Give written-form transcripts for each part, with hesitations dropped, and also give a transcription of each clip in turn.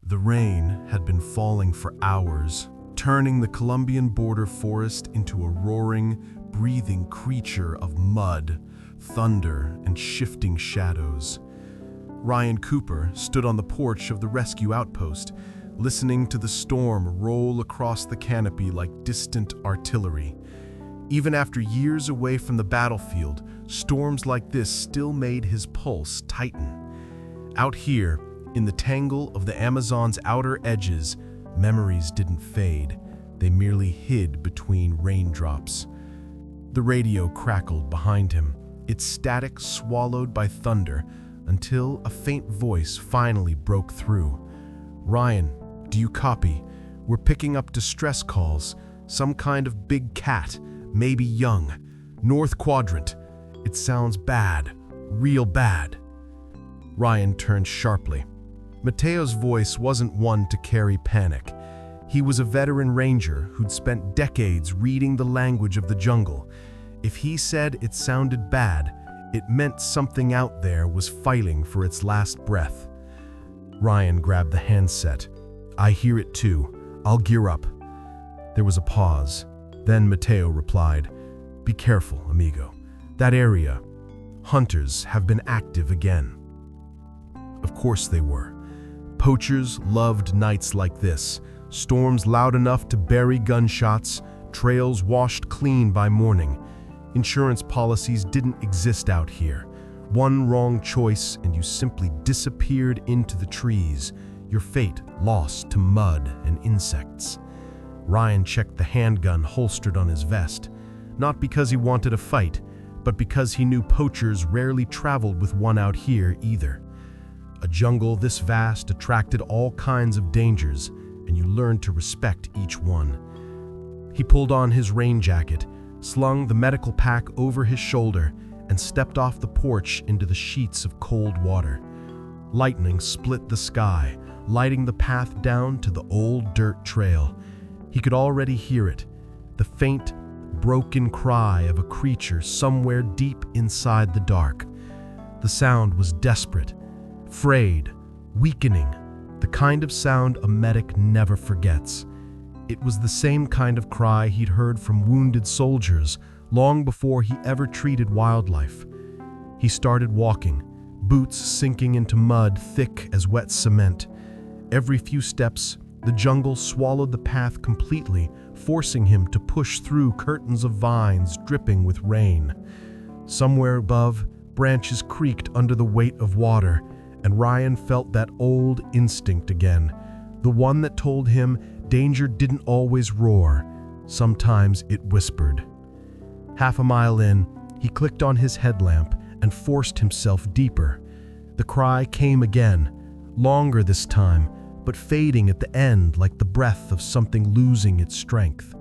The rain had been falling for hours, turning the Colombian border forest into a roaring, breathing creature of mud, thunder, and shifting shadows. Ryan Cooper stood on the porch of the rescue outpost, listening to the storm roll across the canopy like distant artillery. Even after years away from the battlefield, storms like this still made his pulse tighten. Out here, in the tangle of the Amazon's outer edges, memories didn't fade. They merely hid between raindrops. The radio crackled behind him, its static swallowed by thunder, until a faint voice finally broke through. "Ryan, do you copy? We're picking up distress calls. Some kind of big cat, maybe young. North quadrant. It sounds bad, real bad." Ryan turned sharply. Mateo's voice wasn't one to carry panic. He was a veteran ranger who'd spent decades reading the language of the jungle. If he said it sounded bad, it meant something out there was fighting for its last breath. Ryan grabbed the handset. "I hear it too. I'll gear up." There was a pause. Then Mateo replied, "Be careful, amigo. That area, hunters have been active again." Of course they were. Poachers loved nights like this, storms loud enough to bury gunshots, trails washed clean by morning. Insurance policies didn't exist out here. One wrong choice and you simply disappeared into the trees, your fate lost to mud and insects. Ryan checked the handgun holstered on his vest, not because he wanted a fight, but because he knew poachers rarely traveled with one out here either. A jungle this vast attracted all kinds of dangers, and you learned to respect each one. He pulled on his rain jacket, slung the medical pack over his shoulder, and stepped off the porch into the sheets of cold water. Lightning split the sky, lighting the path down to the old dirt trail. He could already hear it, the faint, broken cry of a creature somewhere deep inside the dark. The sound was desperate, frayed, weakening, the kind of sound a medic never forgets. It was the same kind of cry he'd heard from wounded soldiers long before he ever treated wildlife. He started walking, boots sinking into mud thick as wet cement. Every few steps, the jungle swallowed the path completely, forcing him to push through curtains of vines dripping with rain. Somewhere above, branches creaked under the weight of water, and Ryan felt that old instinct again, the one that told him danger didn't always roar, sometimes it whispered. Half a mile in, he clicked on his headlamp and forced himself deeper. The cry came again, longer this time, but fading at the end like the breath of something losing its strength.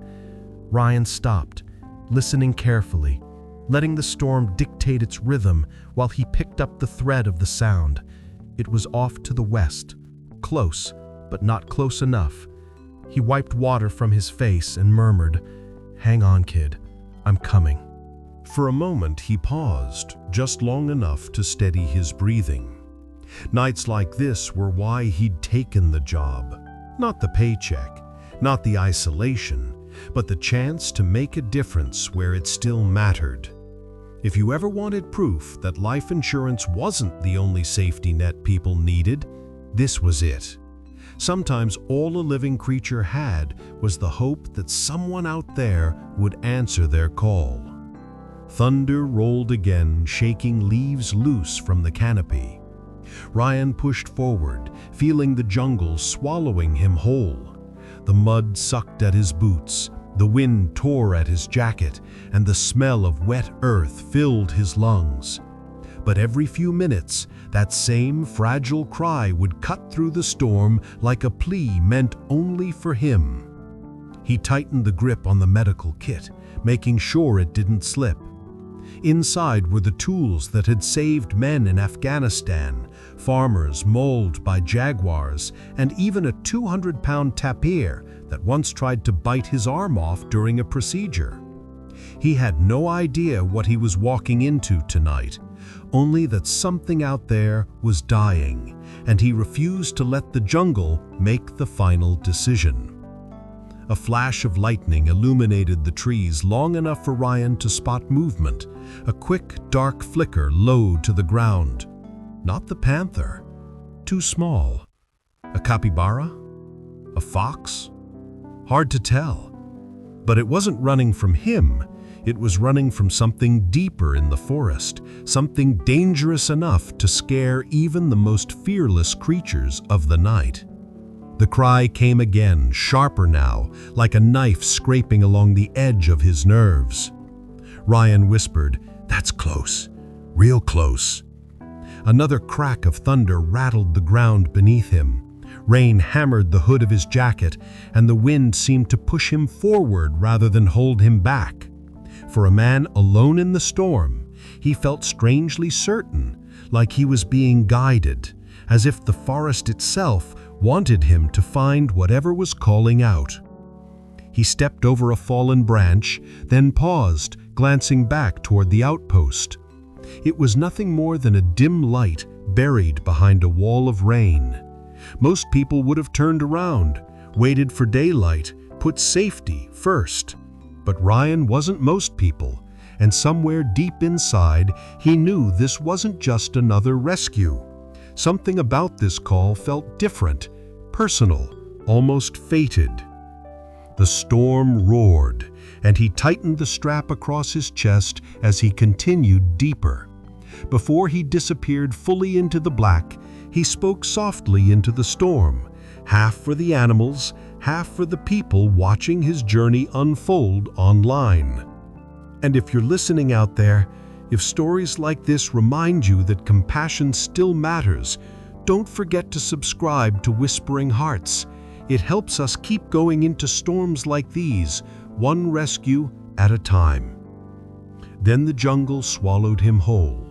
Ryan stopped, listening carefully, letting the storm dictate its rhythm while he picked up the thread of the sound. It was off to the west, close, but not close enough. He wiped water from his face and murmured, "Hang on, kid, I'm coming." For a moment he paused, just long enough to steady his breathing. Nights like this were why he'd taken the job. Not the paycheck, not the isolation, but the chance to make a difference where it still mattered. If you ever wanted proof that life insurance wasn't the only safety net people needed, this was it. Sometimes all a living creature had was the hope that someone out there would answer their call. Thunder rolled again, shaking leaves loose from the canopy. Ryan pushed forward, feeling the jungle swallowing him whole. The mud sucked at his boots, the wind tore at his jacket, and the smell of wet earth filled his lungs. But every few minutes, that same fragile cry would cut through the storm like a plea meant only for him. He tightened the grip on the medical kit, making sure it didn't slip. Inside were the tools that had saved men in Afghanistan, farmers mauled by jaguars, and even a 200-pound tapir that once tried to bite his arm off during a procedure. He had no idea what he was walking into tonight, only that something out there was dying, and he refused to let the jungle make the final decision. A flash of lightning illuminated the trees long enough for Ryan to spot movement, a quick, dark flicker low to the ground. Not the panther. Too small. A capybara? A fox? Hard to tell. But it wasn't running from him. It was running from something deeper in the forest, something dangerous enough to scare even the most fearless creatures of the night. The cry came again, sharper now, like a knife scraping along the edge of his nerves. Ryan whispered, "That's close, real close." Another crack of thunder rattled the ground beneath him. Rain hammered the hood of his jacket, and the wind seemed to push him forward rather than hold him back. For a man alone in the storm, he felt strangely certain, like he was being guided, as if the forest itself wanted him to find whatever was calling out. He stepped over a fallen branch, then paused, glancing back toward the outpost. It was nothing more than a dim light buried behind a wall of rain. Most people would have turned around, waited for daylight, put safety first. But Ryan wasn't most people, and somewhere deep inside, he knew this wasn't just another rescue. Something about this call felt different, personal, almost fated. The storm roared, and he tightened the strap across his chest as he continued deeper. Before he disappeared fully into the black, he spoke softly into the storm, half for the animals, half for the people watching his journey unfold online. And if you're listening out there, if stories like this remind you that compassion still matters, don't forget to subscribe to Whispering Hearts. It helps us keep going into storms like these, one rescue at a time. Then the jungle swallowed him whole.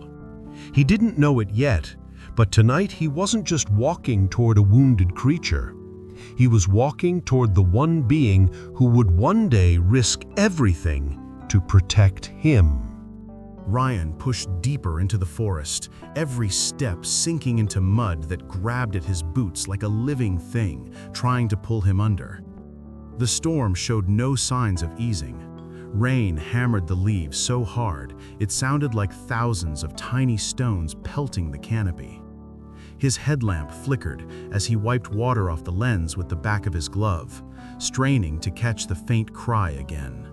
He didn't know it yet, but tonight he wasn't just walking toward a wounded creature. He was walking toward the one being who would one day risk everything to protect him. Ryan pushed deeper into the forest, every step sinking into mud that grabbed at his boots like a living thing, trying to pull him under. The storm showed no signs of easing. Rain hammered the leaves so hard, it sounded like thousands of tiny stones pelting the canopy. His headlamp flickered as he wiped water off the lens with the back of his glove, straining to catch the faint cry again.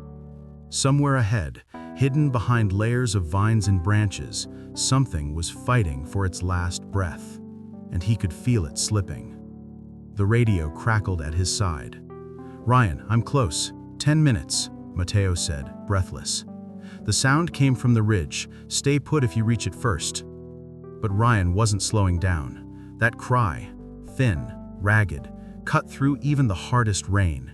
Somewhere ahead, hidden behind layers of vines and branches, something was fighting for its last breath, and he could feel it slipping. The radio crackled at his side. "Ryan, I'm close. 10 minutes, Mateo said, breathless. The sound came from the ridge. "Stay put if you reach it first." But Ryan wasn't slowing down. That cry, thin, ragged, cut through even the hardest rain.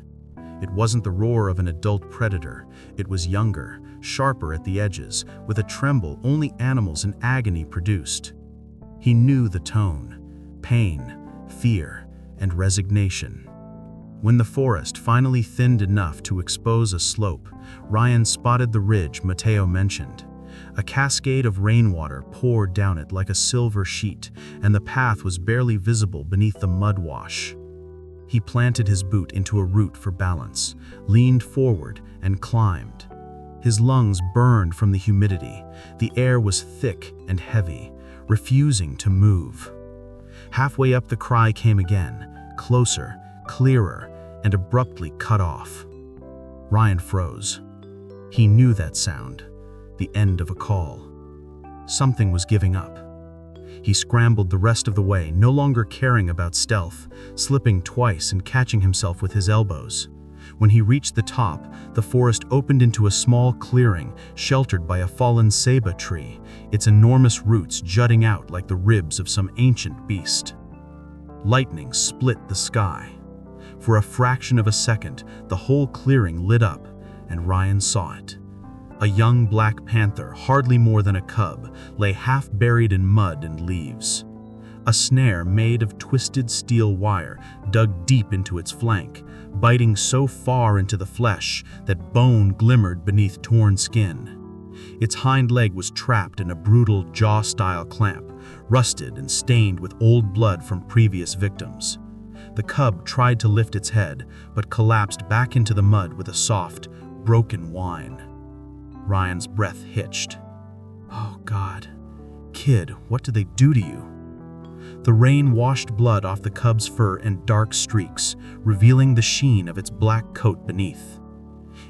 It wasn't the roar of an adult predator. It was younger, sharper at the edges, with a tremble only animals in agony produced. He knew the tone: pain, fear, and resignation. When the forest finally thinned enough to expose a slope, Ryan spotted the ridge Mateo mentioned. A cascade of rainwater poured down it like a silver sheet, and the path was barely visible beneath the mud wash. He planted his boot into a root for balance, leaned forward, and climbed. His lungs burned from the humidity. The air was thick and heavy, refusing to move. Halfway up, the cry came again, closer, clearer, and abruptly cut off. Ryan froze. He knew that sound, the end of a call. Something was giving up. He scrambled the rest of the way, no longer caring about stealth, slipping twice and catching himself with his elbows. When he reached the top, the forest opened into a small clearing, sheltered by a fallen ceiba tree, its enormous roots jutting out like the ribs of some ancient beast. Lightning split the sky. For a fraction of a second, the whole clearing lit up, and Ryan saw it. A young black panther, hardly more than a cub, lay half buried in mud and leaves. A snare made of twisted steel wire dug deep into its flank, biting so far into the flesh that bone glimmered beneath torn skin. Its hind leg was trapped in a brutal jaw-style clamp, rusted and stained with old blood from previous victims. The cub tried to lift its head, but collapsed back into the mud with a soft, broken whine. Ryan's breath hitched. "Oh God. Kid, what did they do to you?" The rain washed blood off the cub's fur in dark streaks, revealing the sheen of its black coat beneath.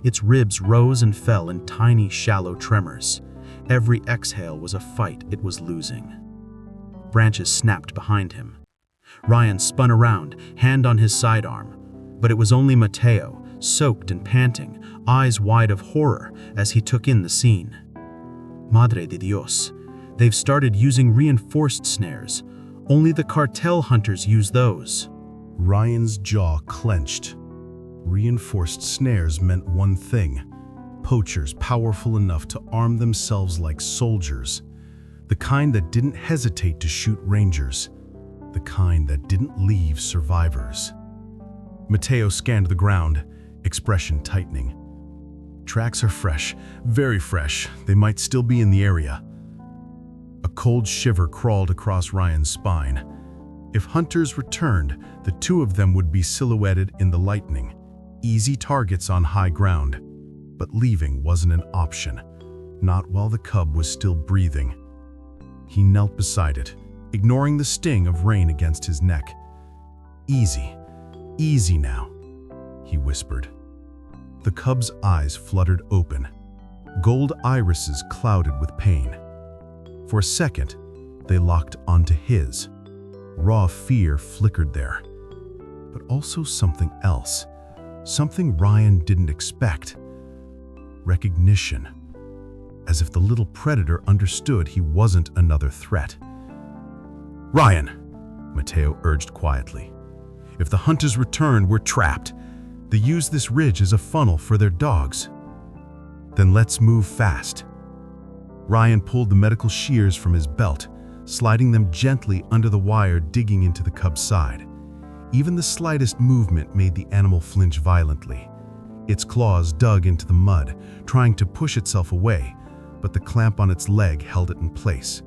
Its ribs rose and fell in tiny, shallow tremors. Every exhale was a fight it was losing. Branches snapped behind him. Ryan spun around, hand on his sidearm, but it was only Mateo, soaked and panting, eyes wide of horror as he took in the scene. Madre de Dios, they've started using reinforced snares. Only the cartel hunters use those. Ryan's jaw clenched. Reinforced snares meant one thing: poachers powerful enough to arm themselves like soldiers. The kind that didn't hesitate to shoot rangers. The kind that didn't leave survivors. Mateo scanned the ground, expression tightening. Tracks are fresh, very fresh. They might still be in the area. A cold shiver crawled across Ryan's spine. If hunters returned, the two of them would be silhouetted in the lightning. Easy targets on high ground. But leaving wasn't an option. Not while the cub was still breathing. He knelt beside it, ignoring the sting of rain against his neck. "Easy, easy now," he whispered. The cub's eyes fluttered open. Gold irises clouded with pain. For a second, they locked onto his. Raw fear flickered there. But also something else. Something Ryan didn't expect. Recognition. As if the little predator understood he wasn't another threat. "Ryan," Mateo urged quietly. "If the hunters return, we're trapped. They use this ridge as a funnel for their dogs. Then let's move fast." Ryan pulled the medical shears from his belt, sliding them gently under the wire digging into the cub's side. Even the slightest movement made the animal flinch violently. Its claws dug into the mud, trying to push itself away, but the clamp on its leg held it in place.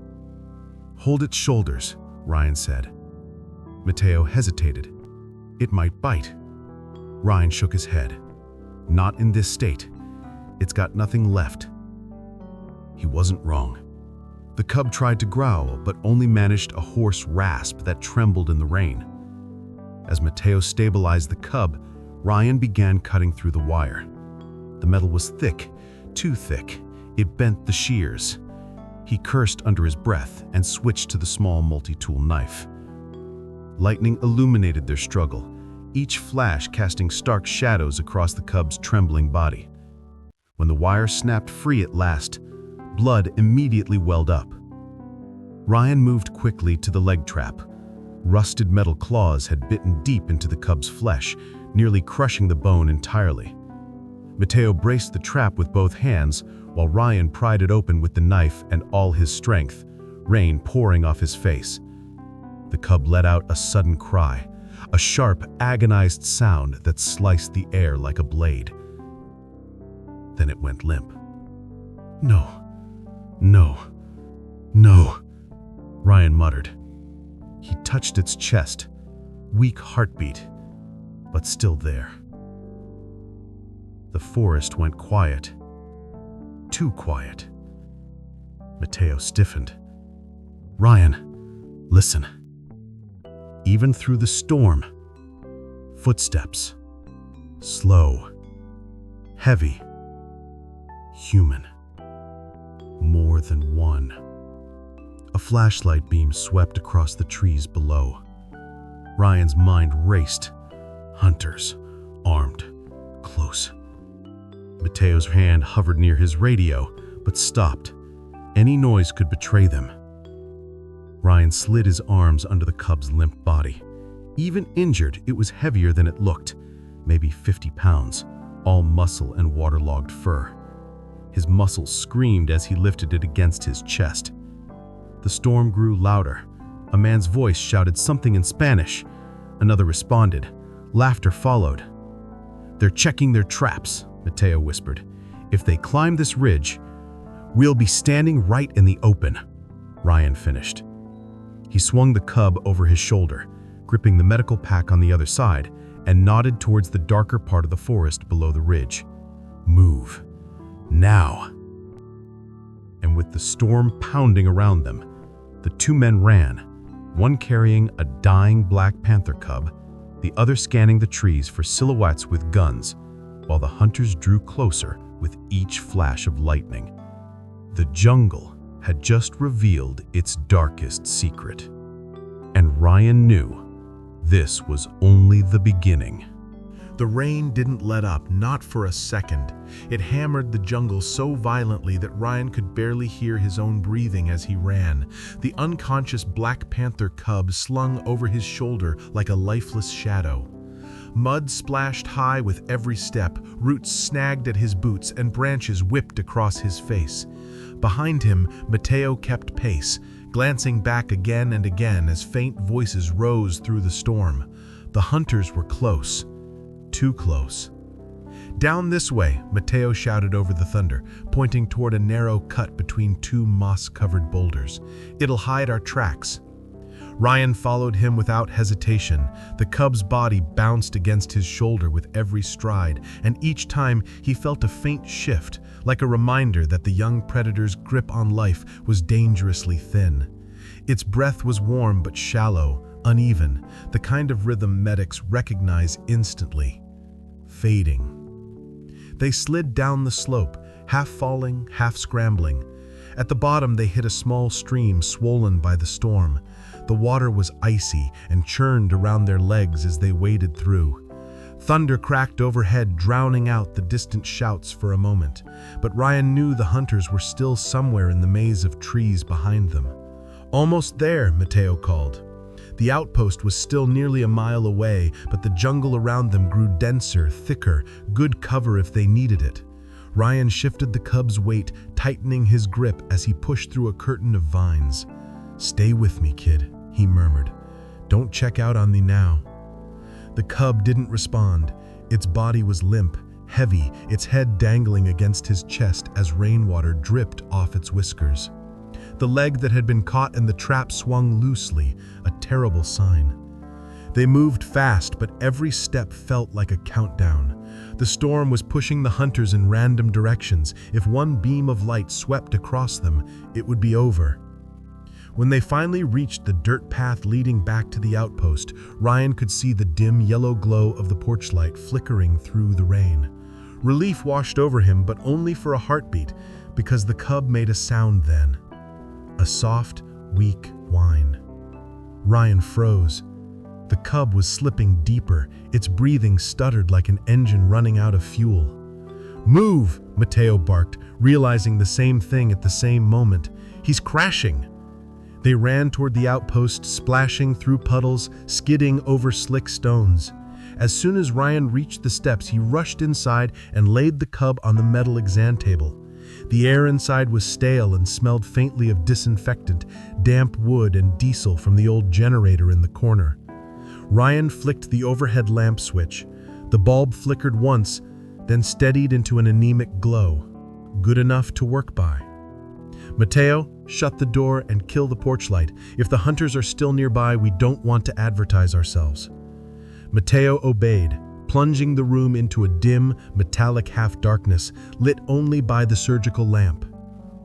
"Hold its shoulders," Ryan said. Mateo hesitated. "It might bite." Ryan shook his head. "Not in this state. It's got nothing left." He wasn't wrong. The cub tried to growl, but only managed a hoarse rasp that trembled in the rain. As Mateo stabilized the cub, Ryan began cutting through the wire. The metal was thick, too thick. It bent the shears. He cursed under his breath and switched to the small multi-tool knife. Lightning illuminated their struggle, each flash casting stark shadows across the cub's trembling body. When the wire snapped free at last, blood immediately welled up. Ryan moved quickly to the leg trap. Rusted metal claws had bitten deep into the cub's flesh, nearly crushing the bone entirely. Mateo braced the trap with both hands, while Ryan pried it open with the knife and all his strength, rain pouring off his face. The cub let out a sudden cry, a sharp, agonized sound that sliced the air like a blade. Then it went limp. "No, no, no," Ryan muttered. He touched its chest, weak heartbeat, but still there. The forest went quiet. Too quiet. Mateo stiffened. "Ryan, listen." Even through the storm, footsteps. Slow. Heavy. Human. More than one. A flashlight beam swept across the trees below. Ryan's mind raced. Hunters. Armed. Close. Mateo's hand hovered near his radio, but stopped. Any noise could betray them. Ryan slid his arms under the cub's limp body. Even injured, it was heavier than it looked, maybe 50 pounds, all muscle and waterlogged fur. His muscles screamed as he lifted it against his chest. The storm grew louder. A man's voice shouted something in Spanish. Another responded. Laughter followed. "They're checking their traps," Mateo whispered. "If they climb this ridge, "We'll be standing right in the open," Ryan finished. He swung the cub over his shoulder, gripping the medical pack on the other side, and nodded towards the darker part of the forest below the ridge. "Move. Now." And with the storm pounding around them, the two men ran, one carrying a dying black panther cub, the other scanning the trees for silhouettes with guns, while the hunters drew closer with each flash of lightning. The jungle had just revealed its darkest secret, and Ryan knew this was only the beginning. The rain didn't let up, not for a second. It hammered the jungle so violently that Ryan could barely hear his own breathing as he ran. The unconscious black panther cub slung over his shoulder like a lifeless shadow. Mud splashed high with every step, roots snagged at his boots, and branches whipped across his face. Behind him, Mateo kept pace, glancing back again and again as faint voices rose through the storm. The hunters were close. Too close. "Down this way," Mateo shouted over the thunder, pointing toward a narrow cut between two moss-covered boulders. "It'll hide our tracks." Ryan followed him without hesitation. The cub's body bounced against his shoulder with every stride, and each time he felt a faint shift, like a reminder that the young predator's grip on life was dangerously thin. Its breath was warm but shallow, uneven, the kind of rhythm medics recognize instantly. Fading. They slid down the slope, half falling, half scrambling. At the bottom they hit a small stream swollen by the storm. The water was icy and churned around their legs as they waded through. Thunder cracked overhead, drowning out the distant shouts for a moment, but Ryan knew the hunters were still somewhere in the maze of trees behind them. "Almost there," Mateo called. The outpost was still nearly a mile away, but the jungle around them grew denser, thicker, good cover if they needed it. Ryan shifted the cub's weight, tightening his grip as he pushed through a curtain of vines. "Stay with me, kid," he murmured. "Don't check out on me now." The cub didn't respond. Its body was limp, heavy, its head dangling against his chest as rainwater dripped off its whiskers. The leg that had been caught in the trap swung loosely, a terrible sign. They moved fast, but every step felt like a countdown. The storm was pushing the hunters in random directions. If one beam of light swept across them, it would be over. When they finally reached the dirt path leading back to the outpost, Ryan could see the dim yellow glow of the porch light flickering through the rain. Relief washed over him, but only for a heartbeat, because the cub made a sound then. A soft, weak whine. Ryan froze. The cub was slipping deeper, its breathing stuttered like an engine running out of fuel. "Move!" Mateo barked, realizing the same thing at the same moment. "He's crashing!" They ran toward the outpost, splashing through puddles, skidding over slick stones. As soon as Ryan reached the steps, he rushed inside and laid the cub on the metal exam table. The air inside was stale and smelled faintly of disinfectant, damp wood and diesel from the old generator in the corner. Ryan flicked the overhead lamp switch. The bulb flickered once, then steadied into an anemic glow, good enough to work by. "Mateo, shut the door and kill the porch light. If the hunters are still nearby, we don't want to advertise ourselves." Mateo obeyed, plunging the room into a dim, metallic half-darkness, lit only by the surgical lamp.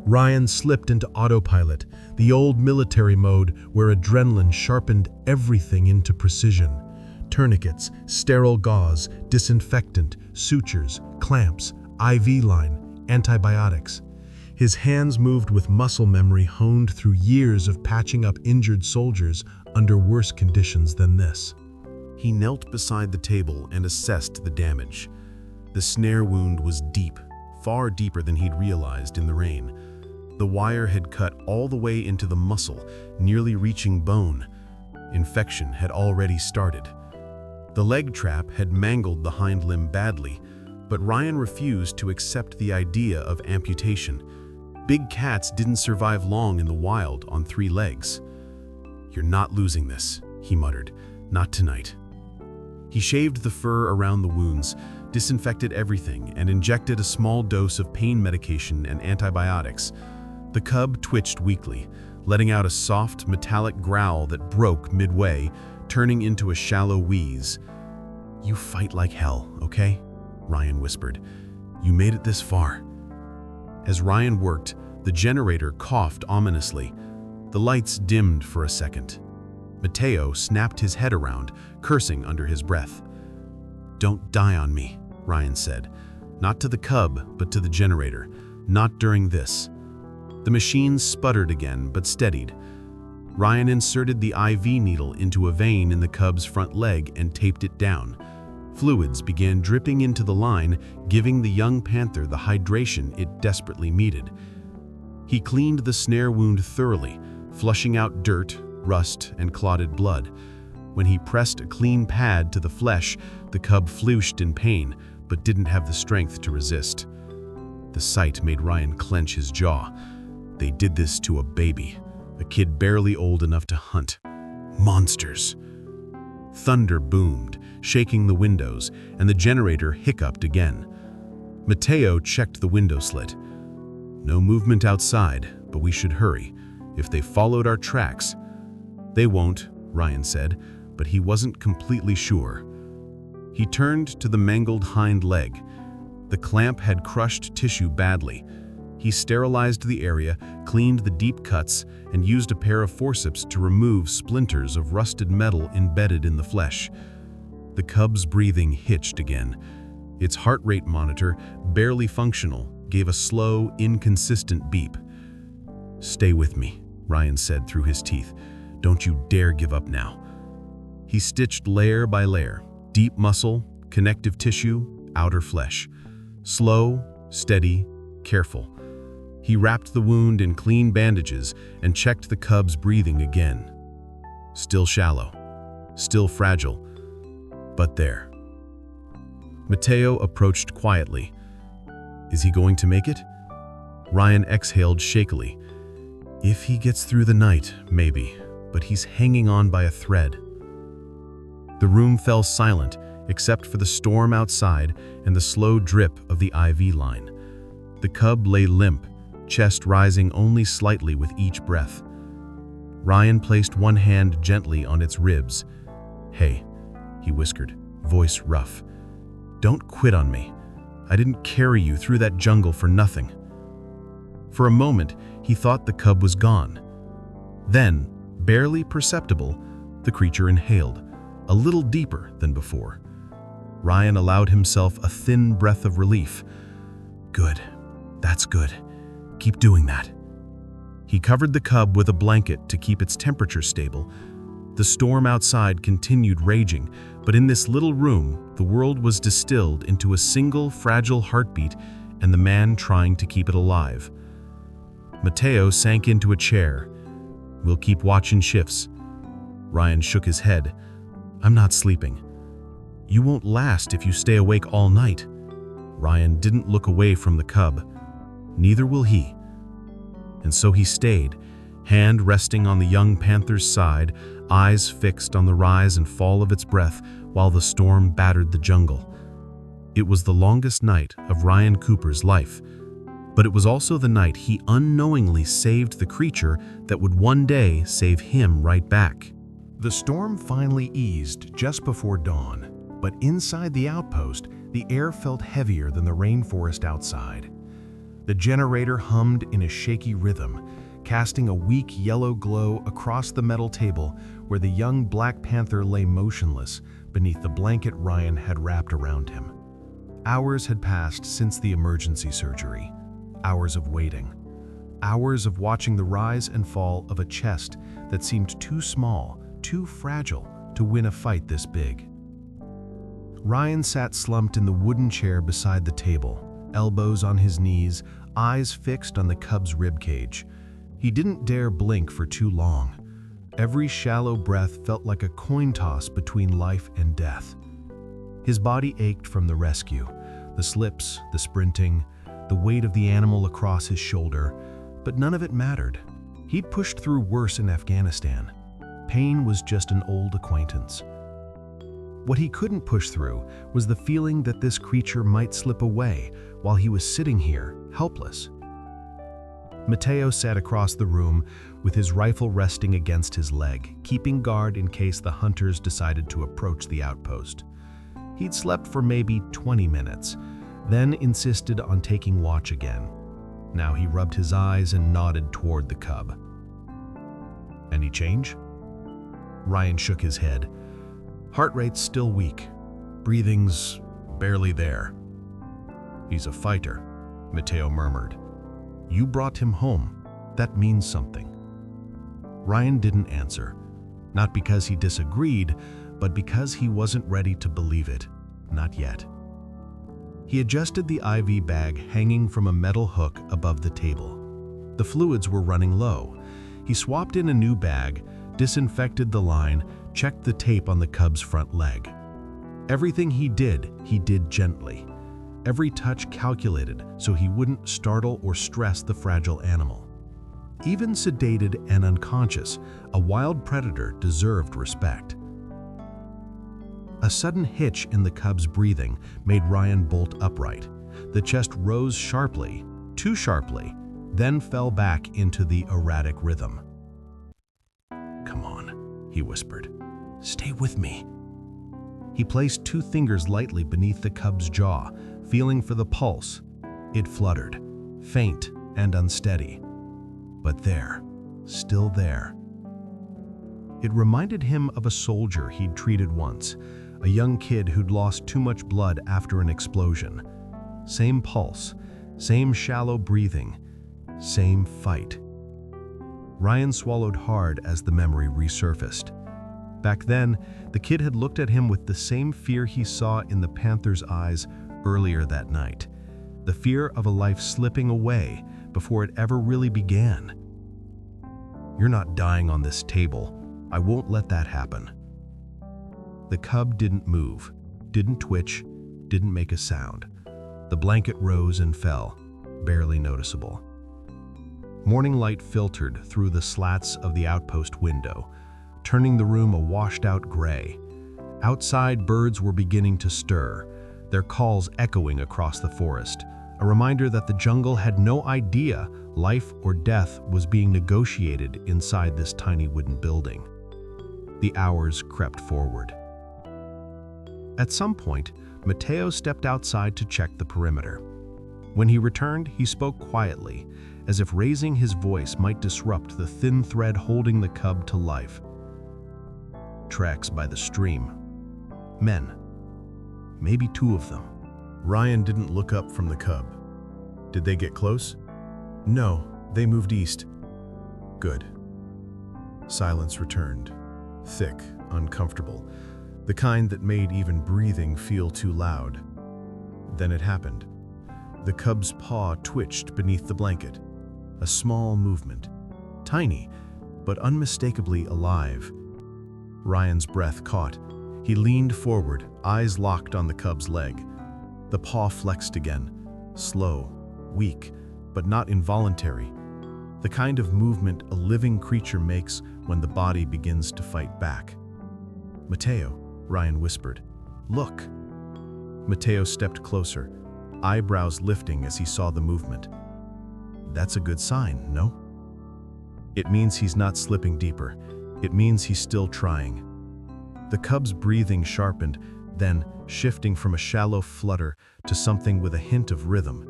Ryan slipped into autopilot, the old military mode where adrenaline sharpened everything into precision. Tourniquets, sterile gauze, disinfectant, sutures, clamps, IV line, antibiotics. His hands moved with muscle memory honed through years of patching up injured soldiers under worse conditions than this. He knelt beside the table and assessed the damage. The snare wound was deep, far deeper than he'd realized in the rain. The wire had cut all the way into the muscle, nearly reaching bone. Infection had already started. The leg trap had mangled the hind limb badly, but Ryan refused to accept the idea of amputation. Big cats didn't survive long in the wild on 3 legs. "You're not losing this," he muttered. "Not tonight." He shaved the fur around the wounds, disinfected everything, and injected a small dose of pain medication and antibiotics. The cub twitched weakly, letting out a soft, metallic growl that broke midway, turning into a shallow wheeze. "You fight like hell, okay?" Ryan whispered. "You made it this far." As Ryan worked, the generator coughed ominously. The lights dimmed for a second. Mateo snapped his head around, cursing under his breath. "Don't die on me," Ryan said. "Not to the cub, but to the generator. Not during this." The machine sputtered again, but steadied. Ryan inserted the IV needle into a vein in the cub's front leg and taped it down. Fluids began dripping into the line, giving the young panther the hydration it desperately needed. He cleaned the snare wound thoroughly, flushing out dirt, rust, and clotted blood. When he pressed a clean pad to the flesh, the cub flushed in pain, but didn't have the strength to resist. The sight made Ryan clench his jaw. They did this to a baby, a kid barely old enough to hunt. Monsters. Thunder boomed, shaking the windows, and the generator hiccuped again. Mateo checked the window slit. "No movement outside, but we should hurry. If they followed our tracks—" "They won't," Ryan said, but he wasn't completely sure. He turned to the mangled hind leg. The clamp had crushed tissue badly. He sterilized the area, cleaned the deep cuts, and used a pair of forceps to remove splinters of rusted metal embedded in the flesh. The cub's breathing hitched again. Its heart rate monitor, barely functional, gave a slow, inconsistent beep. "Stay with me," Ryan said through his teeth. "Don't you dare give up now." He stitched layer by layer, deep muscle, connective tissue, outer flesh. Slow, steady, careful. He wrapped the wound in clean bandages and checked the cub's breathing again. Still shallow, still fragile, but there. Mateo approached quietly. "Is he going to make it?" Ryan exhaled shakily. "If he gets through the night, maybe, but he's hanging on by a thread." The room fell silent, except for the storm outside and the slow drip of the IV line. The cub lay limp, chest rising only slightly with each breath. Ryan placed one hand gently on its ribs. "Hey," he whispered, voice rough. "Don't quit on me. I didn't carry you through that jungle for nothing." For a moment, he thought the cub was gone. Then, barely perceptible, the creature inhaled, a little deeper than before. Ryan allowed himself a thin breath of relief. "Good. That's good. Keep doing that." He covered the cub with a blanket to keep its temperature stable. The storm outside continued raging, but in this little room, the world was distilled into a single fragile heartbeat and the man trying to keep it alive. Mateo sank into a chair. "We'll keep watching shifts." Ryan shook his head. "I'm not sleeping." "You won't last if you stay awake all night." Ryan didn't look away from the cub. Neither will he. And so he stayed, hand resting on the young panther's side, eyes fixed on the rise and fall of its breath while the storm battered the jungle. It was the longest night of Ryan Cooper's life, but it was also the night he unknowingly saved the creature that would one day save him right back. The storm finally eased just before dawn, but inside the outpost, the air felt heavier than the rainforest outside. The generator hummed in a shaky rhythm, casting a weak yellow glow across the metal table where the young black panther lay motionless beneath the blanket Ryan had wrapped around him. Hours had passed since the emergency surgery. Hours of waiting. Hours of watching the rise and fall of a chest that seemed too small, too fragile to win a fight this big. Ryan sat slumped in the wooden chair beside the table, elbows on his knees, eyes fixed on the cub's ribcage. He didn't dare blink for too long. Every shallow breath felt like a coin toss between life and death. His body ached from the rescue, the slips, the sprinting, the weight of the animal across his shoulder, but none of it mattered. He'd pushed through worse in Afghanistan. Pain was just an old acquaintance. What he couldn't push through was the feeling that this creature might slip away while he was sitting here, helpless. Mateo sat across the room with his rifle resting against his leg, keeping guard in case the hunters decided to approach the outpost. He'd slept for maybe 20 minutes, then insisted on taking watch again. Now he rubbed his eyes and nodded toward the cub. "Any change?" Ryan shook his head. "Heart rate's still weak. Breathing's barely there." "He's a fighter," Mateo murmured. "You brought him home. That means something." Ryan didn't answer, not because he disagreed, but because he wasn't ready to believe it. Not yet. He adjusted the IV bag hanging from a metal hook above the table. The fluids were running low. He swapped in a new bag, disinfected the line, checked the tape on the cub's front leg. Everything he did gently. Every touch calculated so he wouldn't startle or stress the fragile animal. Even sedated and unconscious, a wild predator deserved respect. A sudden hitch in the cub's breathing made Ryan bolt upright. The chest rose sharply, too sharply, then fell back into the erratic rhythm. "Come on," he whispered. "Stay with me." He placed two fingers lightly beneath the cub's jaw, feeling for the pulse. It fluttered, faint and unsteady. But there, still there. It reminded him of a soldier he'd treated once, a young kid who'd lost too much blood after an explosion. Same pulse, same shallow breathing, same fight. Ryan swallowed hard as the memory resurfaced. Back then, the kid had looked at him with the same fear he saw in the panther's eyes earlier that night. The fear of a life slipping away before it ever really began. "You're not dying on this table. I won't let that happen." The cub didn't move, didn't twitch, didn't make a sound. The blanket rose and fell, barely noticeable. Morning light filtered through the slats of the outpost window, turning the room a washed-out gray. Outside, birds were beginning to stir, their calls echoing across the forest, a reminder that the jungle had no idea life or death was being negotiated inside this tiny wooden building. The hours crept forward. At some point, Mateo stepped outside to check the perimeter. When he returned, he spoke quietly, as if raising his voice might disrupt the thin thread holding the cub to life. "Tracks by the stream. Men. Maybe two of them." Ryan didn't look up from the cub. "Did they get close?" "No, they moved east." "Good." Silence returned. Thick, uncomfortable. The kind that made even breathing feel too loud. Then it happened. The cub's paw twitched beneath the blanket. A small movement. Tiny, but unmistakably alive. Ryan's breath caught. He leaned forward, eyes locked on the cub's leg. The paw flexed again. Slow, weak, but not involuntary. The kind of movement a living creature makes when the body begins to fight back. "Mateo," Ryan whispered. "Look." Mateo stepped closer, eyebrows lifting as he saw the movement. "That's a good sign, no?" "It means he's not slipping deeper. It means he's still trying." The cub's breathing sharpened, then shifting from a shallow flutter to something with a hint of rhythm.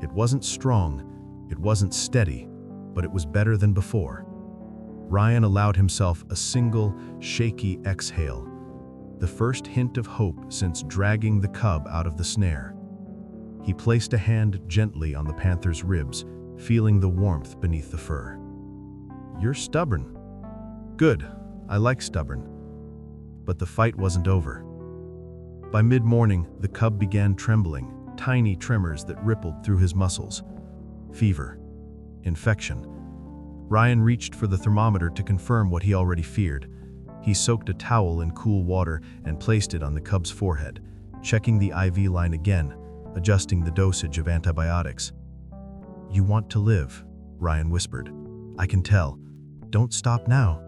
It wasn't strong, it wasn't steady, but it was better than before. Ryan allowed himself a single, shaky exhale, the first hint of hope since dragging the cub out of the snare. He placed a hand gently on the panther's ribs, feeling the warmth beneath the fur. "You're stubborn." "Good, I like stubborn." But the fight wasn't over. By mid-morning, the cub began trembling, tiny tremors that rippled through his muscles. Fever. Infection. Ryan reached for the thermometer to confirm what he already feared. He soaked a towel in cool water and placed it on the cub's forehead, checking the IV line again, adjusting the dosage of antibiotics. "You want to live," Ryan whispered. "I can tell. Don't stop now."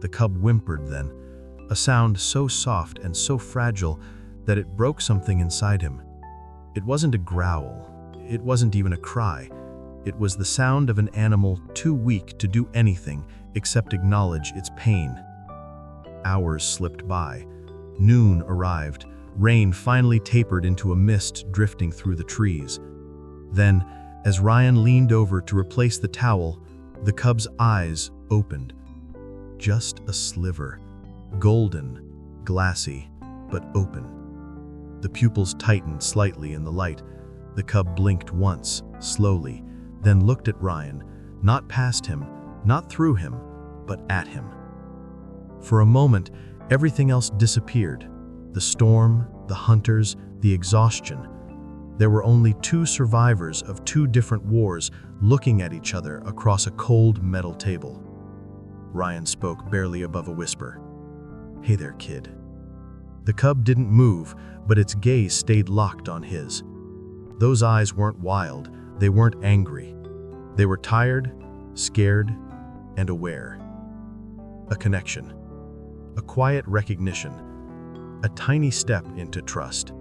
The cub whimpered then, a sound so soft and so fragile that it broke something inside him. It wasn't a growl, it wasn't even a cry. It was the sound of an animal too weak to do anything except acknowledge its pain. Hours slipped by. Noon arrived. Rain finally tapered into a mist drifting through the trees. Then, as Ryan leaned over to replace the towel, the cub's eyes opened. Just a sliver. Golden, glassy, but open. The pupils tightened slightly in the light. The cub blinked once, slowly, then looked at Ryan, not past him, not through him, but at him. For a moment, everything else disappeared. The storm, the hunters, the exhaustion. There were only two survivors of two different wars looking at each other across a cold metal table. Ryan spoke barely above a whisper. "Hey there, kid." The cub didn't move, but its gaze stayed locked on his. Those eyes weren't wild, they weren't angry. They were tired, scared, and aware. A connection. A quiet recognition. A tiny step into trust.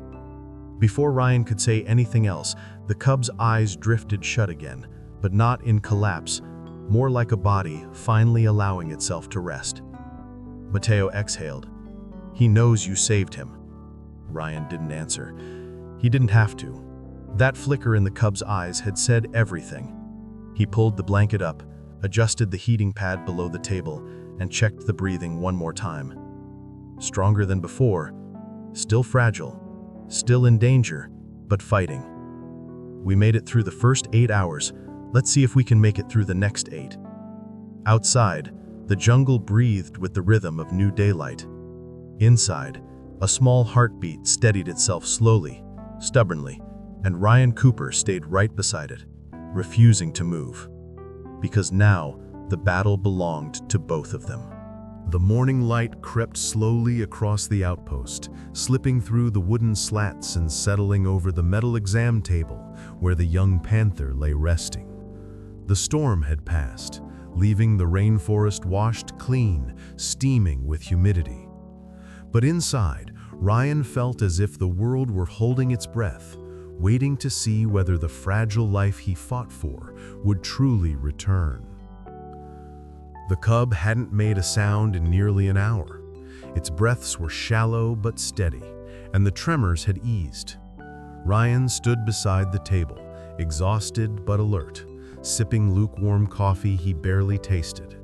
Before Ryan could say anything else, the cub's eyes drifted shut again, but not in collapse, more like a body finally allowing itself to rest. Mateo exhaled. "He knows you saved him." Ryan didn't answer. He didn't have to. That flicker in the cub's eyes had said everything. He pulled the blanket up, adjusted the heating pad below the table, and checked the breathing one more time. Stronger than before, still fragile, still in danger, but fighting. "We made it through the first 8 hours. Let's see if we can make it through the next 8. Outside, the jungle breathed with the rhythm of new daylight. Inside, a small heartbeat steadied itself slowly, stubbornly, and Ryan Cooper stayed right beside it, refusing to move. Because now, the battle belonged to both of them. The morning light crept slowly across the outpost, slipping through the wooden slats and settling over the metal exam table where the young panther lay resting. The storm had passed, leaving the rainforest washed clean, steaming with humidity. But inside, Ryan felt as if the world were holding its breath, waiting to see whether the fragile life he fought for would truly return. The cub hadn't made a sound in nearly an hour. Its breaths were shallow but steady, and the tremors had eased. Ryan stood beside the table, exhausted but alert, sipping lukewarm coffee he barely tasted.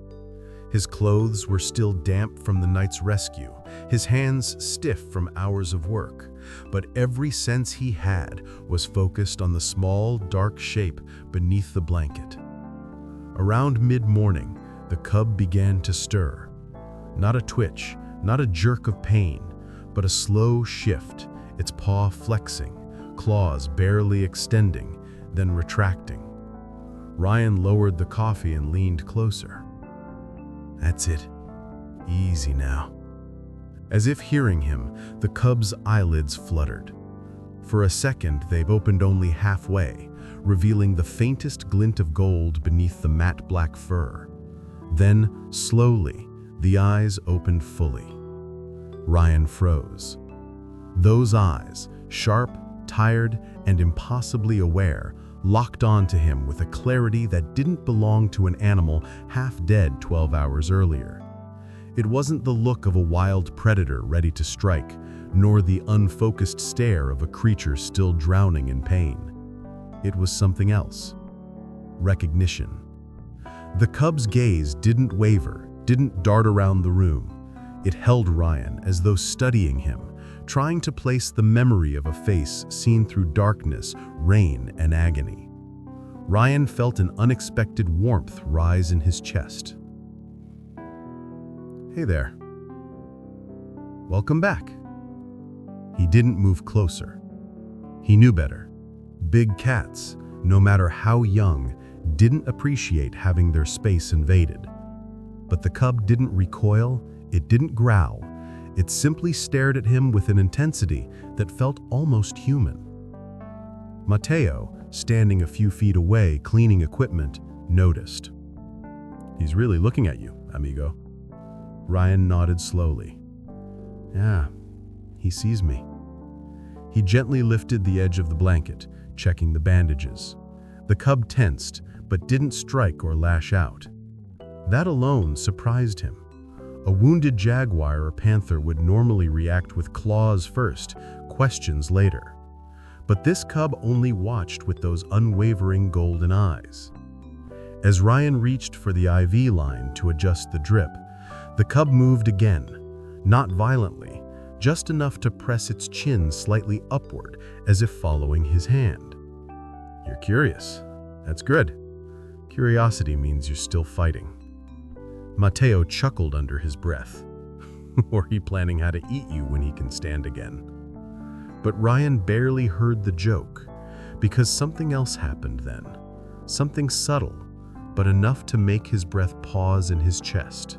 His clothes were still damp from the night's rescue, his hands stiff from hours of work, but every sense he had was focused on the small, dark shape beneath the blanket. Around mid-morning, the cub began to stir. Not a twitch, not a jerk of pain, but a slow shift, its paw flexing, claws barely extending, then retracting. Ryan lowered the coffee and leaned closer. "That's it. Easy now." As if hearing him, the cub's eyelids fluttered. For a second, they opened only halfway, revealing the faintest glint of gold beneath the matte black fur. Then, slowly, the eyes opened fully. Ryan froze. Those eyes, sharp, tired, and impossibly aware, locked onto him with a clarity that didn't belong to an animal half dead 12 hours earlier. It wasn't the look of a wild predator ready to strike, nor the unfocused stare of a creature still drowning in pain. It was something else. Recognition. The cub's gaze didn't waver, didn't dart around the room. It held Ryan as though studying him, trying to place the memory of a face seen through darkness, rain, and agony. Ryan felt an unexpected warmth rise in his chest. "Hey there. Welcome back." He didn't move closer. He knew better. Big cats, no matter how young, didn't appreciate having their space invaded. But the cub didn't recoil, it didn't growl. It simply stared at him with an intensity that felt almost human. Mateo, standing a few feet away cleaning equipment, noticed. "He's really looking at you, amigo." Ryan nodded slowly. Yeah, he sees me. He gently lifted the edge of the blanket, checking the bandages. The cub tensed, but didn't strike or lash out. That alone surprised him. A wounded jaguar or panther would normally react with claws first, questions later. But this cub only watched with those unwavering golden eyes. As Ryan reached for the IV line to adjust the drip, the cub moved again, not violently, just enough to press its chin slightly upward as if following his hand. You're curious. That's good. Curiosity means you're still fighting. Mateo chuckled under his breath. Or he planning how to eat you when he can stand again? But Ryan barely heard the joke, because something else happened then. Something subtle, but enough to make his breath pause in his chest.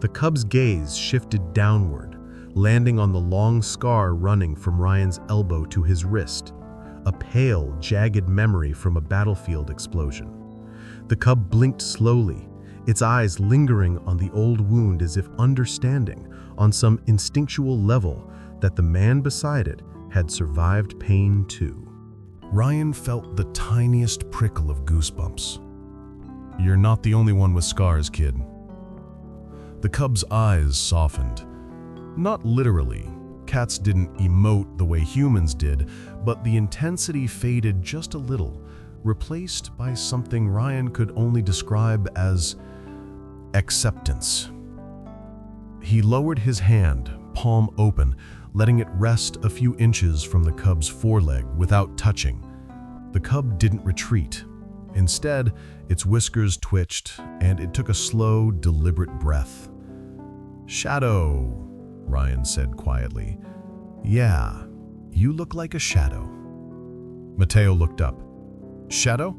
The cub's gaze shifted downward, landing on the long scar running from Ryan's elbow to his wrist, a pale, jagged memory from a battlefield explosion. The cub blinked slowly, its eyes lingering on the old wound as if understanding, on some instinctual level, that the man beside it had survived pain too. Ryan felt the tiniest prickle of goosebumps. You're not the only one with scars, kid. The cub's eyes softened. Not literally. Cats didn't emote the way humans did, but the intensity faded just a little, replaced by something Ryan could only describe as acceptance. He lowered his hand, palm open, letting it rest a few inches from the cub's foreleg without touching. The cub didn't retreat. Instead, its whiskers twitched, and it took a slow, deliberate breath. "Shadow," Ryan said quietly. "Yeah, you look like a shadow." Mateo looked up. "Shadow?"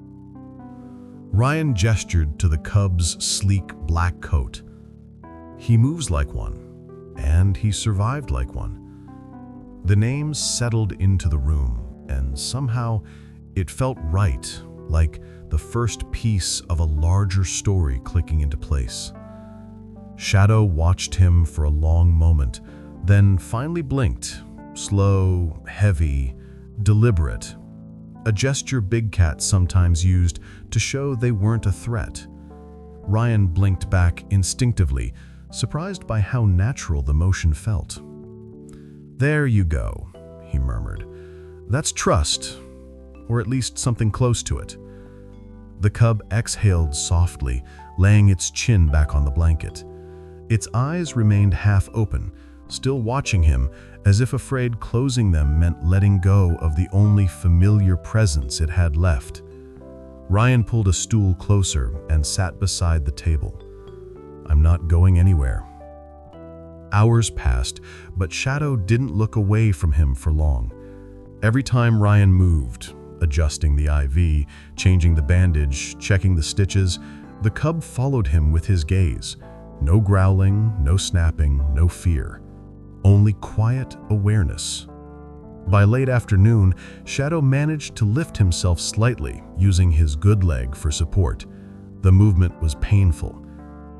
Ryan gestured to the cub's sleek black coat. "He moves like one, and he survived like one." The names settled into the room, and somehow it felt right, like the first piece of a larger story clicking into place. Shadow watched him for a long moment, then finally blinked, slow, heavy, deliberate, a gesture big cats sometimes used to show they weren't a threat. Ryan blinked back instinctively, surprised by how natural the motion felt. "There you go," he murmured. "That's trust, or at least something close to it." The cub exhaled softly, laying its chin back on the blanket. Its eyes remained half open, still watching him, as if afraid closing them meant letting go of the only familiar presence it had left. Ryan pulled a stool closer and sat beside the table. "I'm not going anywhere." Hours passed, but Shadow didn't look away from him for long. Every time Ryan moved, adjusting the IV, changing the bandage, checking the stitches, the cub followed him with his gaze. No growling, no snapping, no fear. Only quiet awareness. By late afternoon, Shadow managed to lift himself slightly, using his good leg for support. The movement was painful.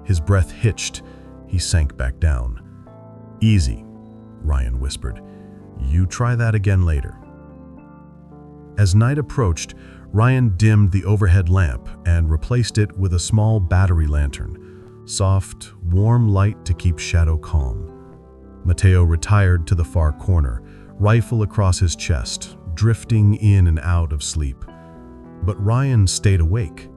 His breath hitched. He sank back down. "Easy," Ryan whispered. "You try that again later." As night approached, Ryan dimmed the overhead lamp and replaced it with a small battery lantern. Soft, warm light to keep Shadow calm. Mateo retired to the far corner, rifle across his chest, drifting in and out of sleep. But Ryan stayed awake.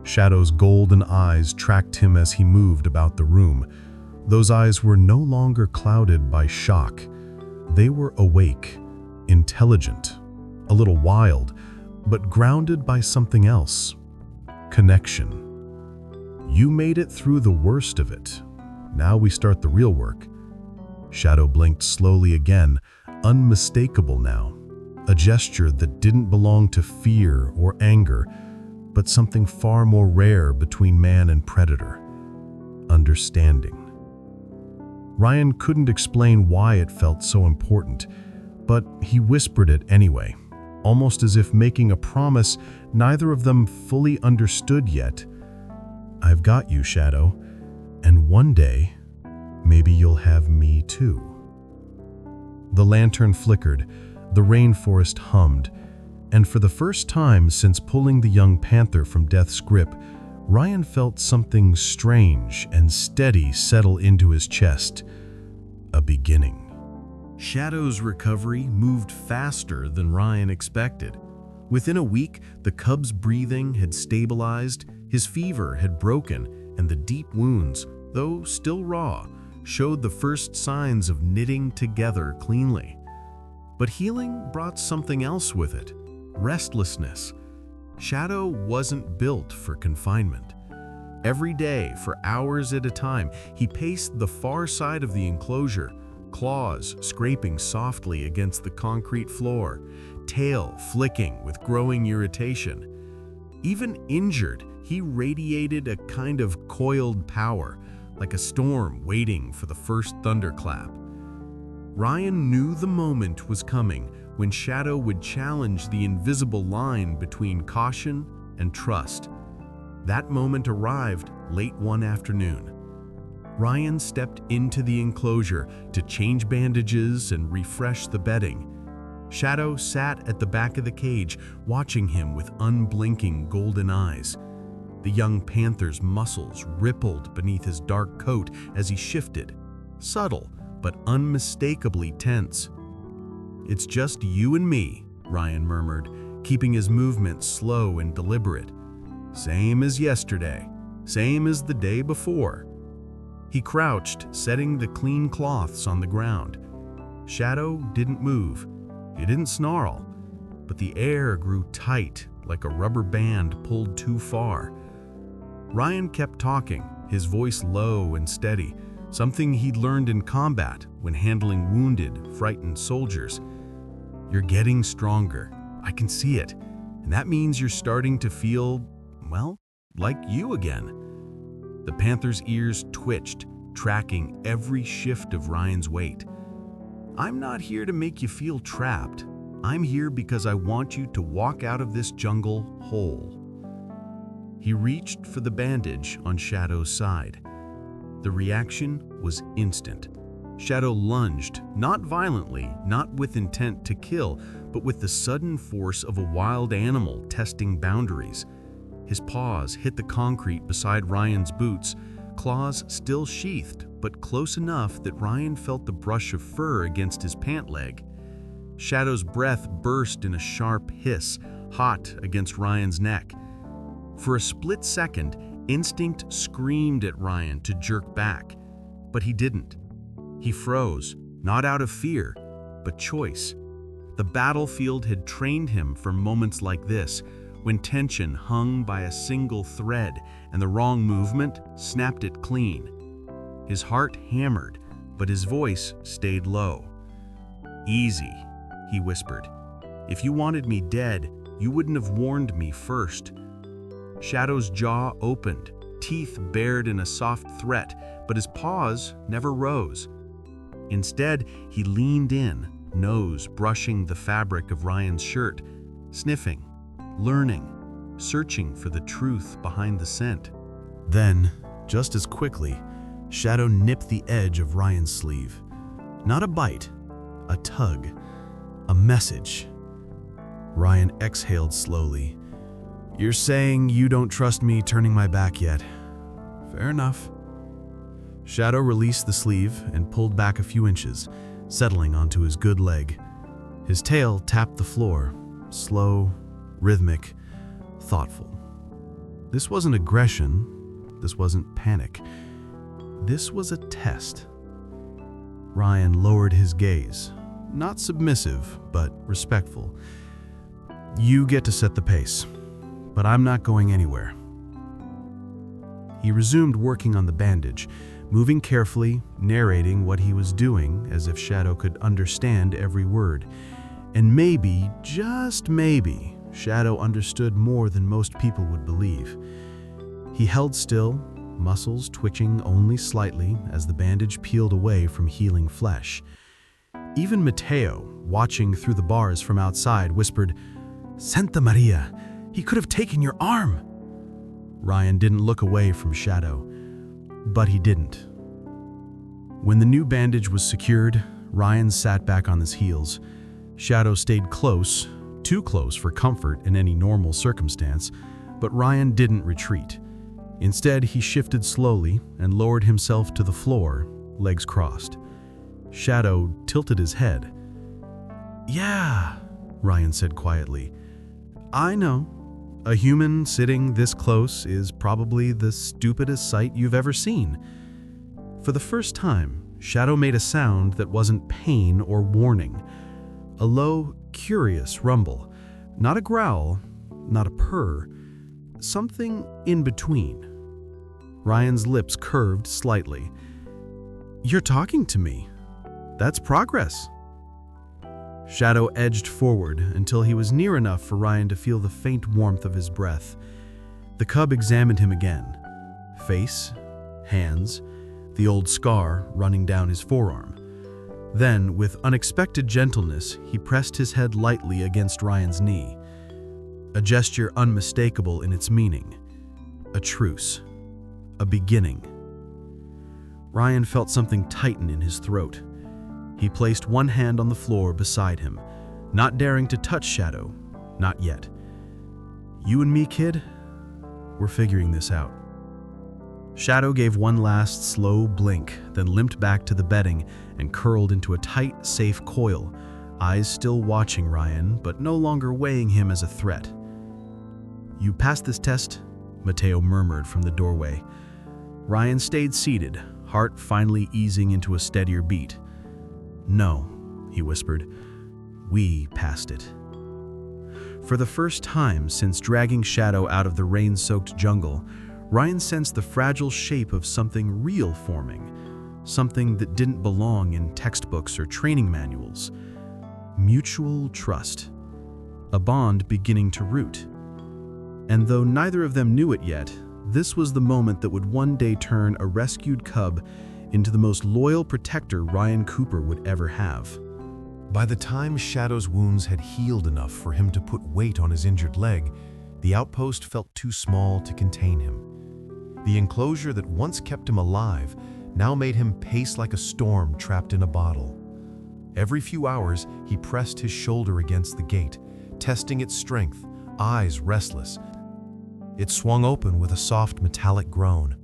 Shadow's golden eyes tracked him as he moved about the room. Those eyes were no longer clouded by shock. They were awake, intelligent, a little wild, but grounded by something else. Connection. "You made it through the worst of it. Now we start the real work." Shadow blinked slowly again, unmistakable now. A gesture that didn't belong to fear or anger, but something far more rare between man and predator. Understanding. Ryan couldn't explain why it felt so important, but he whispered it anyway, almost as if making a promise neither of them fully understood yet. "I've got you, Shadow, and one day, maybe you'll have me too. The lantern flickered, the rainforest hummed, and for the first time since pulling the young panther from death's grip, Ryan felt something strange and steady settle into his chest. A beginning. Shadow's recovery moved faster than Ryan expected. Within a week, the cub's breathing had stabilized, his fever had broken, and the deep wounds, though still raw, showed the first signs of knitting together cleanly. But healing brought something else with it: restlessness. Shadow wasn't built for confinement. Every day, for hours at a time, he paced the far side of the enclosure, claws scraping softly against the concrete floor, tail flicking with growing irritation. Even injured, he radiated a kind of coiled power, like a storm waiting for the first thunderclap. Ryan knew the moment was coming when Shadow would challenge the invisible line between caution and trust. That moment arrived late one afternoon. Ryan stepped into the enclosure to change bandages and refresh the bedding. Shadow sat at the back of the cage, watching him with unblinking golden eyes. The young panther's muscles rippled beneath his dark coat as he shifted, subtle but unmistakably tense. "It's just you and me," Ryan murmured, keeping his movements slow and deliberate. "Same as yesterday, same as the day before." He crouched, setting the clean cloths on the ground. Shadow didn't move. He didn't snarl, but the air grew tight, like a rubber band pulled too far. Ryan kept talking, his voice low and steady, something he'd learned in combat when handling wounded, frightened soldiers. "You're getting stronger. I can see it. And that means you're starting to feel, well, like you again." The panther's ears twitched, tracking every shift of Ryan's weight. "I'm not here to make you feel trapped. I'm here because I want you to walk out of this jungle whole." He reached for the bandage on Shadow's side. The reaction was instant. Shadow lunged, not violently, not with intent to kill, but with the sudden force of a wild animal testing boundaries. His paws hit the concrete beside Ryan's boots, claws still sheathed, but close enough that Ryan felt the brush of fur against his pant leg. Shadow's breath burst in a sharp hiss, hot against Ryan's neck. For a split second, instinct screamed at Ryan to jerk back, but he didn't. He froze, not out of fear, but choice. The battlefield had trained him for moments like this, when tension hung by a single thread and the wrong movement snapped it clean. His heart hammered, but his voice stayed low. "Easy," he whispered. "If you wanted me dead, you wouldn't have warned me first." Shadow's jaw opened, teeth bared in a soft threat, but his paws never rose. Instead, he leaned in, nose brushing the fabric of Ryan's shirt, sniffing, learning, searching for the truth behind the scent. Then, just as quickly, Shadow nipped the edge of Ryan's sleeve. Not a bite, a tug, a message. Ryan exhaled slowly. "You're saying you don't trust me turning my back yet. Fair enough." Shadow released the sleeve and pulled back a few inches, settling onto his good leg. His tail tapped the floor, slow, rhythmic, thoughtful. This wasn't aggression. This wasn't panic. This was a test. Ryan lowered his gaze, not submissive, but respectful. "You get to set the pace, but I'm not going anywhere." He resumed working on the bandage, moving carefully, narrating what he was doing as if Shadow could understand every word. And maybe, just maybe, Shadow understood more than most people would believe. He held still, muscles twitching only slightly as the bandage peeled away from healing flesh. Even Mateo, watching through the bars from outside, whispered, "Santa Maria, he could have taken your arm." Ryan didn't look away from Shadow, but he didn't. When the new bandage was secured, Ryan sat back on his heels. Shadow stayed close, too close for comfort in any normal circumstance, but Ryan didn't retreat. Instead, he shifted slowly and lowered himself to the floor, legs crossed. Shadow tilted his head. "Yeah," Ryan said quietly. "I know. A human sitting this close is probably the stupidest sight you've ever seen." For the first time, Shadow made a sound that wasn't pain or warning. A low, curious rumble. Not a growl, not a purr. Something in between. Ryan's lips curved slightly. "You're talking to me. That's progress." Shadow edged forward until he was near enough for Ryan to feel the faint warmth of his breath. The cub examined him again. Face, hands, the old scar running down his forearm. Then, with unexpected gentleness, he pressed his head lightly against Ryan's knee. A gesture unmistakable in its meaning. A truce. A beginning. Ryan felt something tighten in his throat. He placed one hand on the floor beside him, not daring to touch Shadow, not yet. "You and me, kid, we're figuring this out." Shadow gave one last slow blink, then limped back to the bedding and curled into a tight, safe coil, eyes still watching Ryan, but no longer weighing him as a threat. "You passed this test?" Mateo murmured from the doorway. Ryan stayed seated, heart finally easing into a steadier beat. "No," he whispered. "We passed it." For the first time since dragging Shadow out of the rain-soaked jungle, Ryan sensed the fragile shape of something real forming, something that didn't belong in textbooks or training manuals. Mutual trust. A bond beginning to root. And though neither of them knew it yet, this was the moment that would one day turn a rescued cub into the most loyal protector Ryan Cooper would ever have. By the time Shadow's wounds had healed enough for him to put weight on his injured leg, the outpost felt too small to contain him. The enclosure that once kept him alive now made him pace like a storm trapped in a bottle. Every few hours, he pressed his shoulder against the gate, testing its strength, eyes restless. It swung open with a soft metallic groan.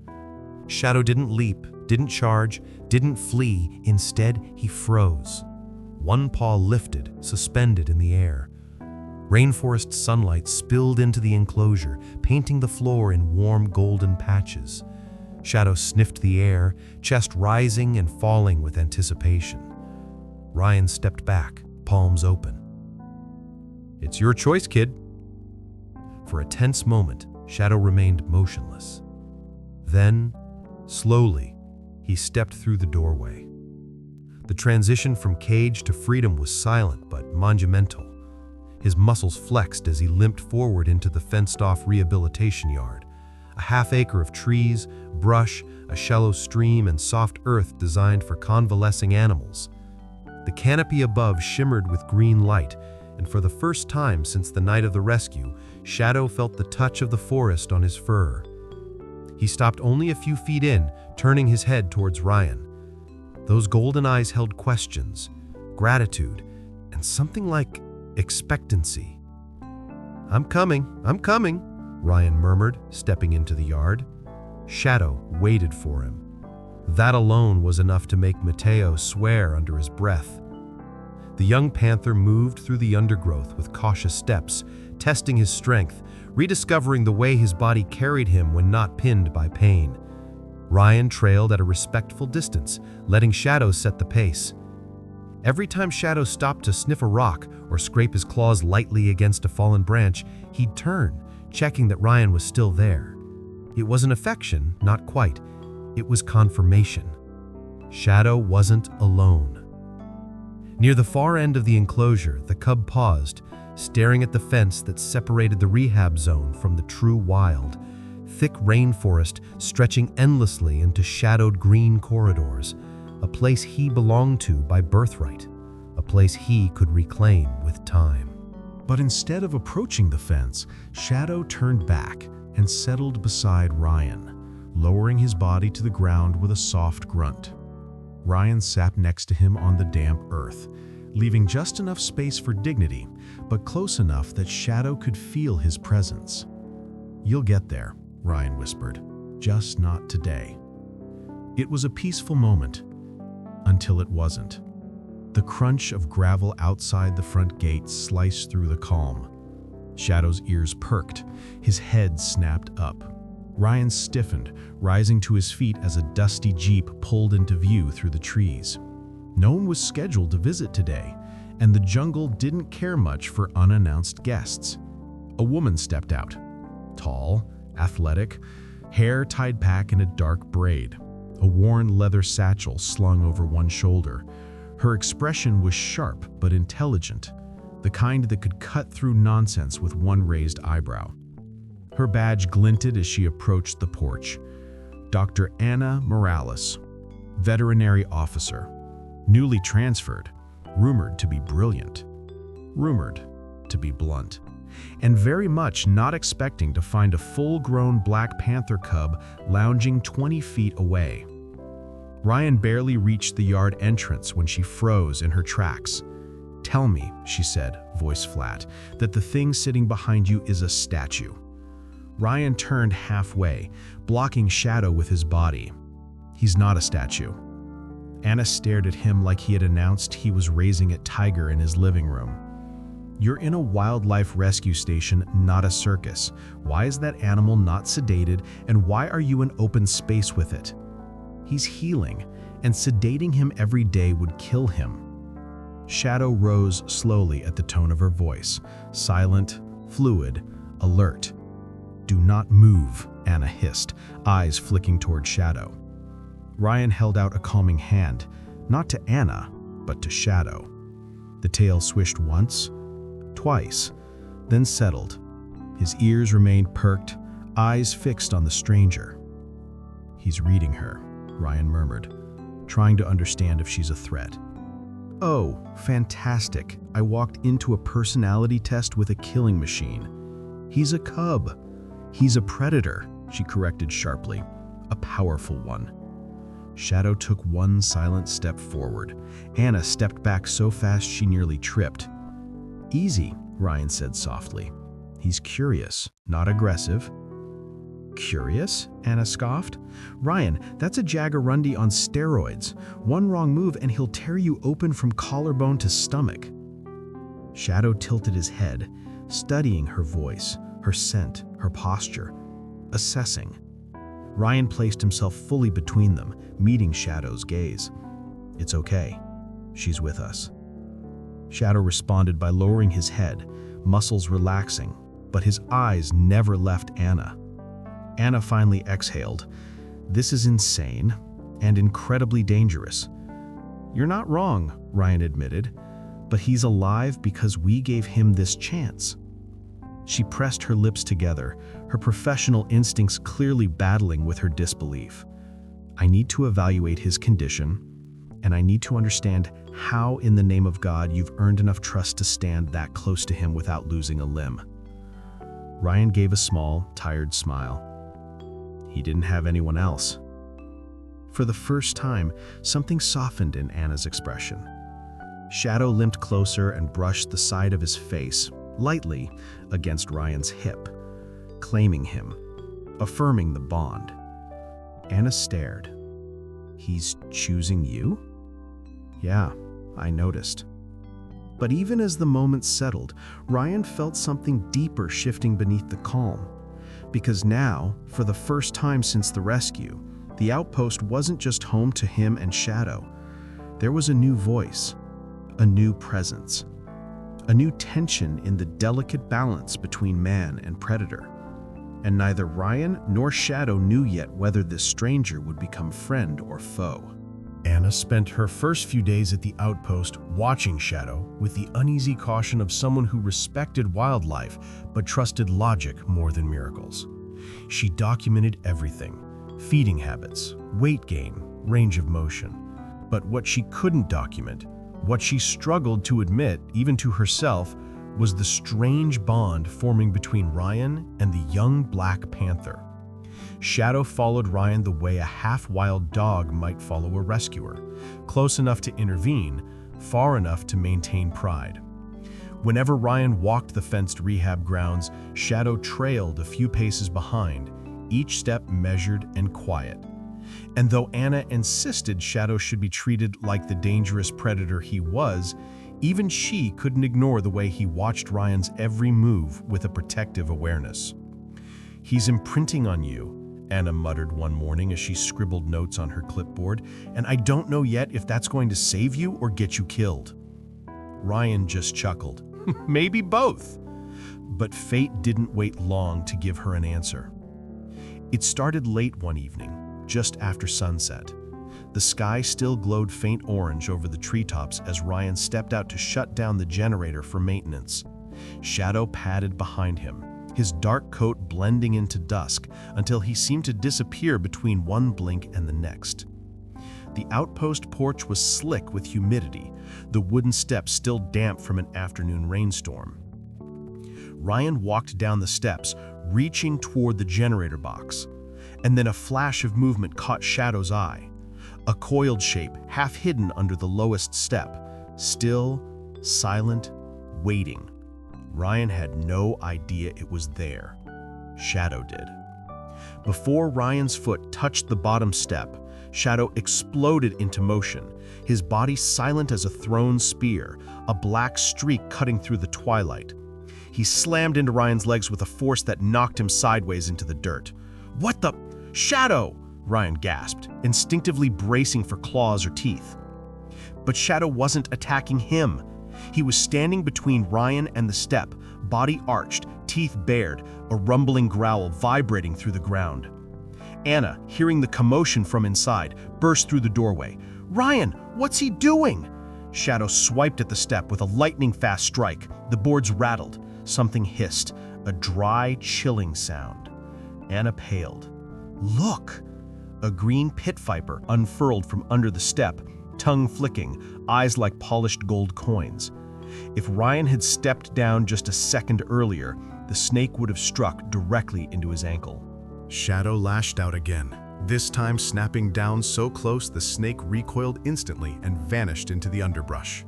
Shadow didn't leap, didn't charge, didn't flee. Instead, he froze. One paw lifted, suspended in the air. Rainforest sunlight spilled into the enclosure, painting the floor in warm golden patches. Shadow sniffed the air, chest rising and falling with anticipation. Ryan stepped back, palms open. "It's your choice, kid." For a tense moment, Shadow remained motionless. Then, slowly, he stepped through the doorway. The transition from cage to freedom was silent but monumental. His muscles flexed as he limped forward into the fenced-off rehabilitation yard. A half-acre of trees, brush, a shallow stream, and soft earth designed for convalescing animals. The canopy above shimmered with green light, and for the first time since the night of the rescue, Shadow felt the touch of the forest on his fur. He stopped only a few feet in, turning his head towards Ryan. Those golden eyes held questions, gratitude, and something like expectancy. I'm coming," Ryan murmured, stepping into the yard. Shadow waited for him. That alone was enough to make Mateo swear under his breath. The young panther moved through the undergrowth with cautious steps, testing his strength, rediscovering the way his body carried him when not pinned by pain. Ryan trailed at a respectful distance, letting Shadow set the pace. Every time Shadow stopped to sniff a rock or scrape his claws lightly against a fallen branch, he'd turn, checking that Ryan was still there. It wasn't affection, not quite. It was confirmation. Shadow wasn't alone. Near the far end of the enclosure, the cub paused, staring at the fence that separated the rehab zone from the true wild. Thick rainforest stretching endlessly into shadowed green corridors. A place he belonged to by birthright. A place he could reclaim with time. But instead of approaching the fence, Shadow turned back and settled beside Ryan, lowering his body to the ground with a soft grunt. Ryan sat next to him on the damp earth, leaving just enough space for dignity, but close enough that Shadow could feel his presence. "You'll get there," Ryan whispered, "just not today." It was a peaceful moment, until it wasn't. The crunch of gravel outside the front gate sliced through the calm. Shadow's ears perked, his head snapped up. Ryan stiffened, rising to his feet as a dusty Jeep pulled into view through the trees. No one was scheduled to visit today, and the jungle didn't care much for unannounced guests. A woman stepped out. Tall, athletic, hair tied back in a dark braid, a worn leather satchel slung over one shoulder. Her expression was sharp but intelligent, the kind that could cut through nonsense with one raised eyebrow. Her badge glinted as she approached the porch. Dr. Anna Morales, veterinary officer, newly transferred, rumored to be brilliant, rumored to be blunt, and very much not expecting to find a full-grown Black Panther cub lounging 20 feet away. Ryan barely reached the yard entrance when she froze in her tracks. "Tell me," she said, voice flat, "that the thing sitting behind you is a statue." Ryan turned halfway, blocking Shadow with his body. "He's not a statue." Anna stared at him like he had announced he was raising a tiger in his living room. "You're in a wildlife rescue station, not a circus. Why is that animal not sedated, and why are you in open space with it? He's healing, and sedating him every day would kill him." Shadow rose slowly at the tone of her voice, silent, fluid, alert. "Do not move," Anna hissed, eyes flicking toward Shadow. Ryan held out a calming hand, not to Anna, but to Shadow. The tail swished once, twice, then settled. His ears remained perked, eyes fixed on the stranger. "He's reading her," Ryan murmured, trying to understand if she's a threat. "Oh, fantastic. I walked into a personality test with a killing machine. He's a cub. He's a predator," she corrected sharply. "A powerful one." Shadow took one silent step forward. Anna stepped back so fast she nearly tripped. "Easy," Ryan said softly. "He's curious, not aggressive." "Curious?" Anna scoffed. "Ryan, that's a Jagarundi on steroids. One wrong move and he'll tear you open from collarbone to stomach." Shadow tilted his head, studying her voice, her scent, her posture, assessing. Ryan placed himself fully between them, meeting Shadow's gaze. "It's okay. She's with us." Shadow responded by lowering his head, muscles relaxing, but his eyes never left Anna. Anna finally exhaled. "This is insane and incredibly dangerous." "You're not wrong," Ryan admitted, "but he's alive because we gave him this chance." She pressed her lips together, her professional instincts clearly battling with her disbelief. "I need to evaluate his condition, and I need to understand how in the name of God you've earned enough trust to stand that close to him without losing a limb." Ryan gave a small, tired smile. He didn't have anyone else. For the first time, something softened in Anna's expression. Shadow limped closer and brushed the side of his face, lightly, against Ryan's hip, claiming him, affirming the bond. Anna stared. "He's choosing you?" "Yeah, I noticed." But even as the moment settled, Ryan felt something deeper shifting beneath the calm. Because now, for the first time since the rescue, the outpost wasn't just home to him and Shadow. There was a new voice, a new presence, a new tension in the delicate balance between man and predator. And neither Ryan nor Shadow knew yet whether this stranger would become friend or foe. Anna spent her first few days at the outpost watching Shadow with the uneasy caution of someone who respected wildlife but trusted logic more than miracles. She documented everything: feeding habits, weight gain, range of motion. But what she couldn't document, what she struggled to admit even to herself, was the strange bond forming between Ryan and the young Black Panther. Shadow followed Ryan the way a half-wild dog might follow a rescuer, close enough to intervene, far enough to maintain pride. Whenever Ryan walked the fenced rehab grounds, Shadow trailed a few paces behind, each step measured and quiet. And though Anna insisted Shadow should be treated like the dangerous predator he was, even she couldn't ignore the way he watched Ryan's every move with a protective awareness. "He's imprinting on you," Anna muttered one morning as she scribbled notes on her clipboard, "and I don't know yet if that's going to save you or get you killed." Ryan just chuckled. "Maybe both." But fate didn't wait long to give her an answer. It started late one evening, just after sunset. The sky still glowed faint orange over the treetops as Ryan stepped out to shut down the generator for maintenance. Shadow padded behind him, his dark coat blending into dusk until he seemed to disappear between one blink and the next. The outpost porch was slick with humidity, the wooden steps still damp from an afternoon rainstorm. Ryan walked down the steps, reaching toward the generator box, and then a flash of movement caught Shadow's eye. A coiled shape, half hidden under the lowest step, still, silent, waiting. Ryan had no idea it was there. Shadow did. Before Ryan's foot touched the bottom step, Shadow exploded into motion, his body silent as a thrown spear, a black streak cutting through the twilight. He slammed into Ryan's legs with a force that knocked him sideways into the dirt. "What the— Shadow!" Ryan gasped, instinctively bracing for claws or teeth. But Shadow wasn't attacking him. He was standing between Ryan and the step, body arched, teeth bared, a rumbling growl vibrating through the ground. Anna, hearing the commotion from inside, burst through the doorway. "Ryan, what's he doing?" Shadow swiped at the step with a lightning-fast strike. The boards rattled. Something hissed, a dry, chilling sound. Anna paled. "Look!" A green pit viper unfurled from under the step, tongue flicking, eyes like polished gold coins. If Ryan had stepped down just a second earlier, the snake would have struck directly into his ankle. Shadow lashed out again, this time snapping down so close the snake recoiled instantly and vanished into the underbrush.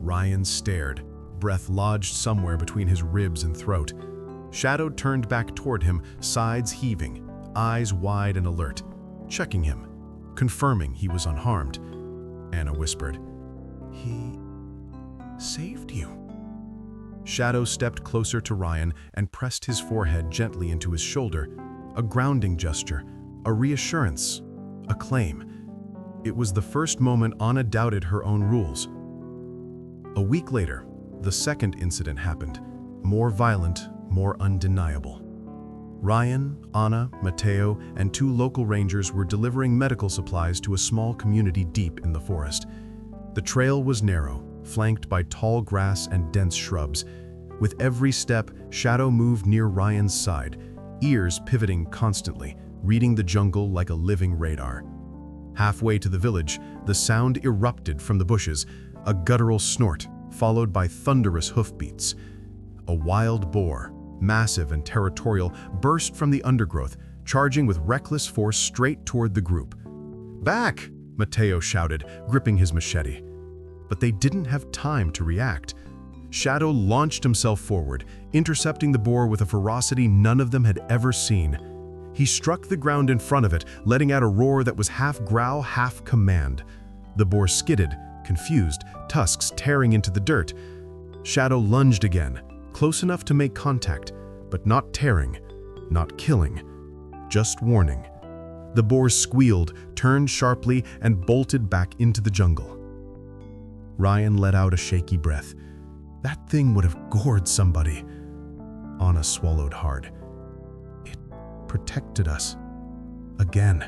Ryan stared, breath lodged somewhere between his ribs and throat. Shadow turned back toward him, sides heaving, eyes wide and alert, checking him, confirming he was unharmed. Anna whispered, "He saved you." Shadow stepped closer to Ryan and pressed his forehead gently into his shoulder, a grounding gesture, a reassurance, a claim. It was the first moment Anna doubted her own rules. A week later, the second incident happened, more violent, more undeniable. Ryan, Anna, Mateo, and 2 local rangers were delivering medical supplies to a small community deep in the forest. The trail was narrow, flanked by tall grass and dense shrubs. With every step, Shadow moved near Ryan's side, ears pivoting constantly, reading the jungle like a living radar. Halfway to the village, the sound erupted from the bushes, a guttural snort, followed by thunderous hoofbeats. A wild boar, massive and territorial, burst from the undergrowth, charging with reckless force straight toward the group. "Back!" Mateo shouted, gripping his machete. But they didn't have time to react. Shadow launched himself forward, intercepting the boar with a ferocity none of them had ever seen. He struck the ground in front of it, letting out a roar that was half growl, half command. The boar skidded, confused, tusks tearing into the dirt. Shadow lunged again, close enough to make contact, but not tearing, not killing, just warning. The boar squealed, turned sharply, and bolted back into the jungle. Ryan let out a shaky breath. That thing would have gored somebody. Anna swallowed hard. It protected us. Again.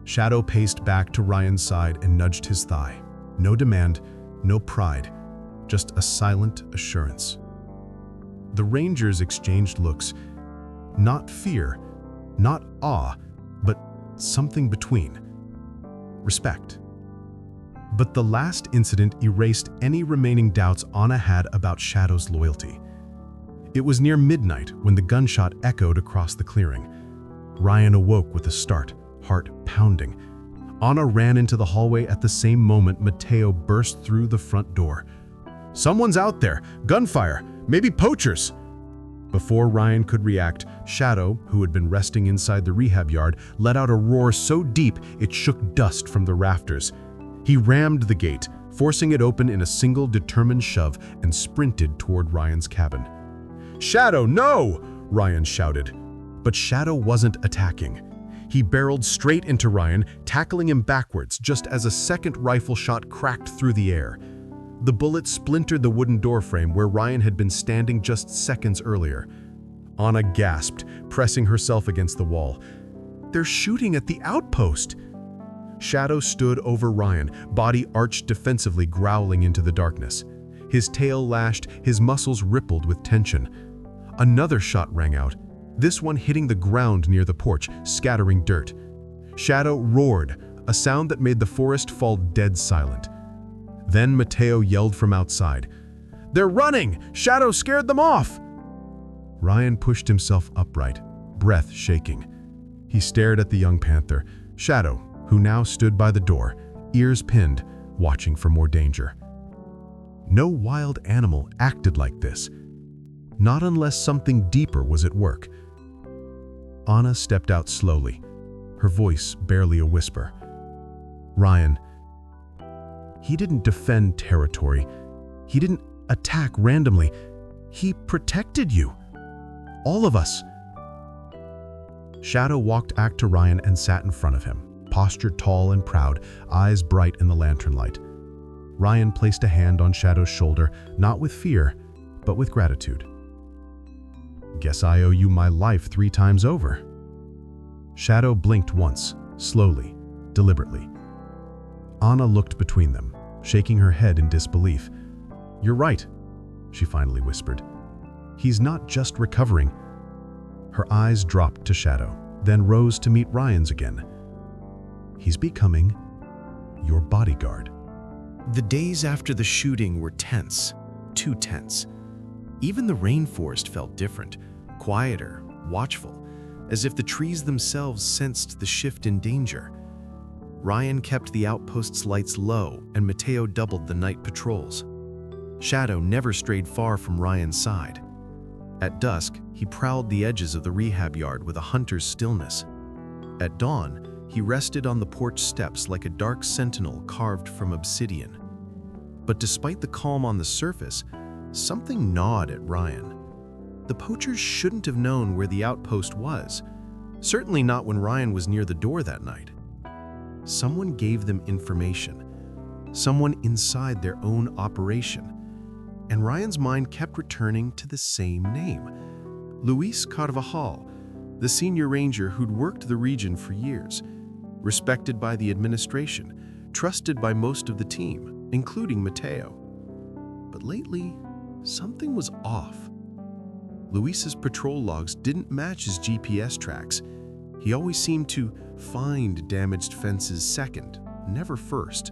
Shadow paced back to Ryan's side and nudged his thigh. No demand, no pride, just a silent assurance. The rangers exchanged looks. Not fear, not awe, but something between. Respect. But the last incident erased any remaining doubts Anna had about Shadow's loyalty. It was near midnight when the gunshot echoed across the clearing. Ryan awoke with a start, heart pounding. Anna ran into the hallway at the same moment Mateo burst through the front door. "Someone's out there! Gunfire! Maybe poachers!" Before Ryan could react, Shadow, who had been resting inside the rehab yard, let out a roar so deep it shook dust from the rafters. He rammed the gate, forcing it open in a single determined shove, and sprinted toward Ryan's cabin. "Shadow, no!" Ryan shouted. But Shadow wasn't attacking. He barreled straight into Ryan, tackling him backwards just as a second rifle shot cracked through the air. The bullet splintered the wooden doorframe where Ryan had been standing just seconds earlier. Anna gasped, pressing herself against the wall. "They're shooting at the outpost!" Shadow stood over Ryan, body arched defensively, growling into the darkness. His tail lashed, his muscles rippled with tension. Another shot rang out, this one hitting the ground near the porch, scattering dirt. Shadow roared, a sound that made the forest fall dead silent. Then Mateo yelled from outside, "They're running! Shadow scared them off!" Ryan pushed himself upright, breath shaking. He stared at the young panther, Shadow, who now stood by the door, ears pinned, watching for more danger. No wild animal acted like this, not unless something deeper was at work. Anna stepped out slowly, her voice barely a whisper. "Ryan, he didn't defend territory. He didn't attack randomly. He protected you. All of us." Shadow walked back to Ryan and sat in front of him, postured tall and proud, eyes bright in the lantern light. Ryan placed a hand on Shadow's shoulder, not with fear, but with gratitude. "Guess I owe you my life 3 times over." Shadow blinked once, slowly, deliberately. Anna looked between them, shaking her head in disbelief. "You're right," she finally whispered. "He's not just recovering." Her eyes dropped to Shadow, then rose to meet Ryan's again. "He's becoming your bodyguard." The days after the shooting were tense, too tense. Even the rainforest felt different, quieter, watchful, as if the trees themselves sensed the shift in danger. Ryan kept the outpost's lights low, and Mateo doubled the night patrols. Shadow never strayed far from Ryan's side. At dusk, he prowled the edges of the rehab yard with a hunter's stillness. At dawn, he rested on the porch steps like a dark sentinel carved from obsidian. But despite the calm on the surface, something gnawed at Ryan. The poachers shouldn't have known where the outpost was, certainly not when Ryan was near the door that night. Someone gave them information, someone inside their own operation, and Ryan's mind kept returning to the same name, Luis Carvajal, the senior ranger who'd worked the region for years, respected by the administration, trusted by most of the team, including Mateo. But lately, something was off. Luis's patrol logs didn't match his GPS tracks. He always seemed to find damaged fences second, never first.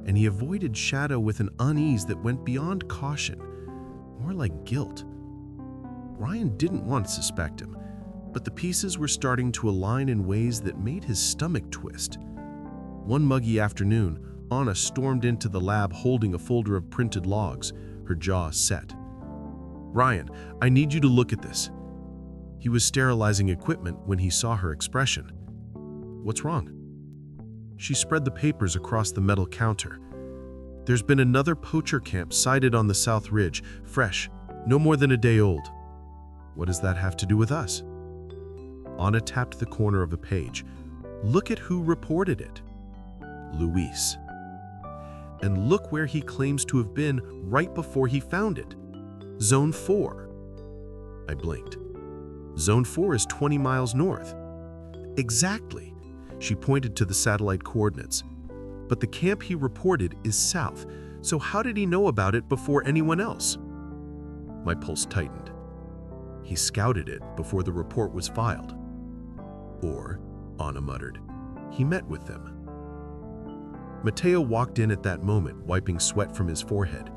And he avoided Shadow with an unease that went beyond caution, more like guilt. Ryan didn't want to suspect him, but the pieces were starting to align in ways that made his stomach twist. One muggy afternoon, Anna stormed into the lab holding a folder of printed logs, her jaw set. "Ryan, I need you to look at this." He was sterilizing equipment when he saw her expression. "What's wrong?" She spread the papers across the metal counter. "There's been another poacher camp sighted on the South Ridge, fresh, no more than a day old." "What does that have to do with us?" Anna tapped the corner of a page. "Look at who reported it. Luis. And look where he claims to have been right before he found it. Zone 4. I blinked. Zone 4 is 20 miles north. Exactly. She pointed to the satellite coordinates. But the camp he reported is south, so how did he know about it before anyone else? My pulse tightened. He scouted it before the report was filed. Or, Anna muttered, he met with them. Mateo walked in at that moment, wiping sweat from his forehead.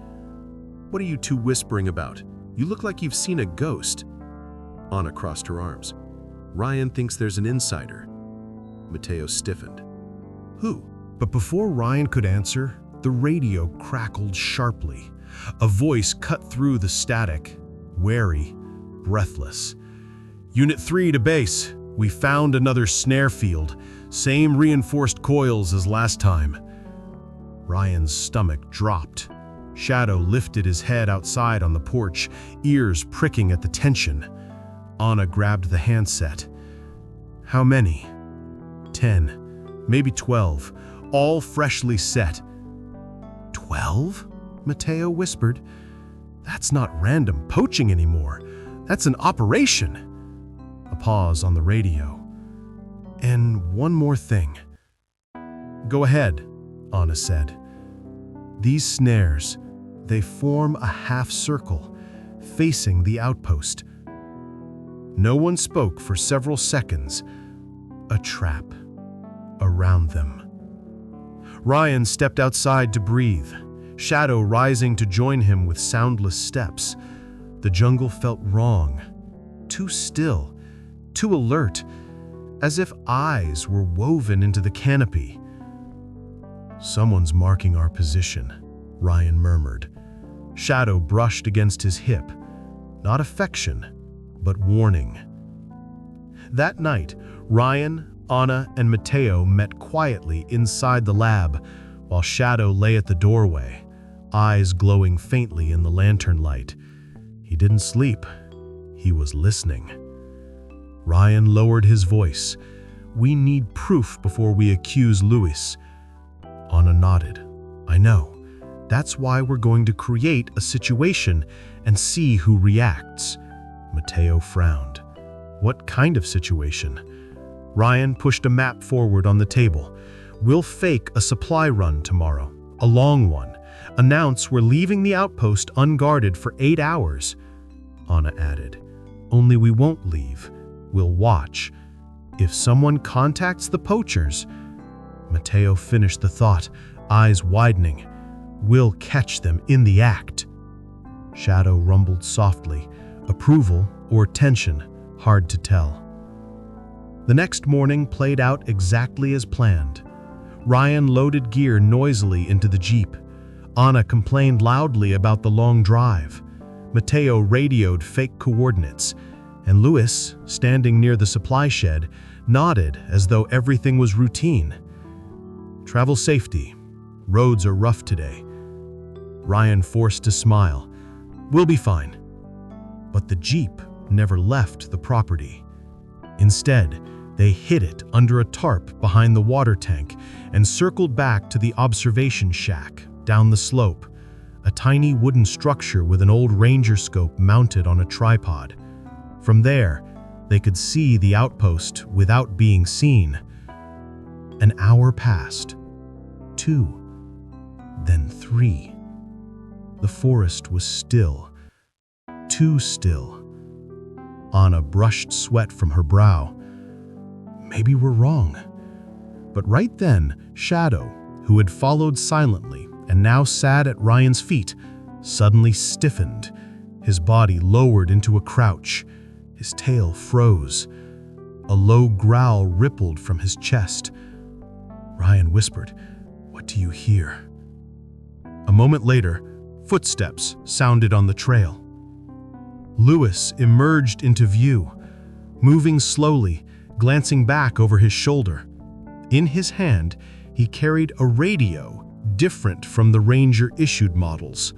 What are you two whispering about? You look like you've seen a ghost. Anna crossed her arms. Ryan thinks there's an insider. Mateo stiffened. Who? But before Ryan could answer, the radio crackled sharply. A voice cut through the static, wary, breathless. "Unit 3 to base. We found another snare field. Same reinforced coils as last time." Ryan's stomach dropped. Shadow lifted his head outside on the porch, ears pricking at the tension. Anna grabbed the handset. "How many?" 10, maybe 12, all freshly set. 12? Mateo whispered. "That's not random poaching anymore. That's an operation." A pause on the radio. "And one more thing." "Go ahead," Anna said. "These snares, they form a half circle, facing the outpost." No one spoke for several seconds. A trap around them. Ryan stepped outside to breathe, Shadow rising to join him with soundless steps. The jungle felt wrong, too still, too alert, as if eyes were woven into the canopy. "Someone's marking our position," Ryan murmured. Shadow brushed against his hip, not affection, but warning. That night, Ryan, Anna, and Mateo met quietly inside the lab, while Shadow lay at the doorway, eyes glowing faintly in the lantern light. He didn't sleep. He was listening. Ryan lowered his voice. "We need proof before we accuse Luis." Anna nodded. "I know. That's why we're going to create a situation and see who reacts." Mateo frowned. "What kind of situation?" Ryan pushed a map forward on the table. "We'll fake a supply run tomorrow, a long one. Announce we're leaving the outpost unguarded for 8 hours." Anna added, "Only we won't leave. We'll watch. If someone contacts the poachers..." Mateo finished the thought, eyes widening. "We'll catch them in the act." Shadow rumbled softly. Approval or tension, hard to tell. The next morning played out exactly as planned. Ryan loaded gear noisily into the Jeep. Anna complained loudly about the long drive. Mateo radioed fake coordinates, and Luis, standing near the supply shed, nodded as though everything was routine. "Travel safety. Roads are rough today." Ryan forced a smile. "We'll be fine." But the Jeep never left the property. Instead, they hid it under a tarp behind the water tank and circled back to the observation shack down the slope, a tiny wooden structure with an old ranger scope mounted on a tripod. From there, they could see the outpost without being seen. An hour passed, 2, then 3. The forest was still, too still. Anna brushed sweat from her brow. Maybe we're wrong. But right then, Shadow, who had followed silently and now sat at Ryan's feet, suddenly stiffened. His body lowered into a crouch. His tail froze. A low growl rippled from his chest. Ryan whispered, "What do you hear?" A moment later, footsteps sounded on the trail. Luis emerged into view, moving slowly, glancing back over his shoulder. In his hand, he carried a radio different from the Ranger-issued models.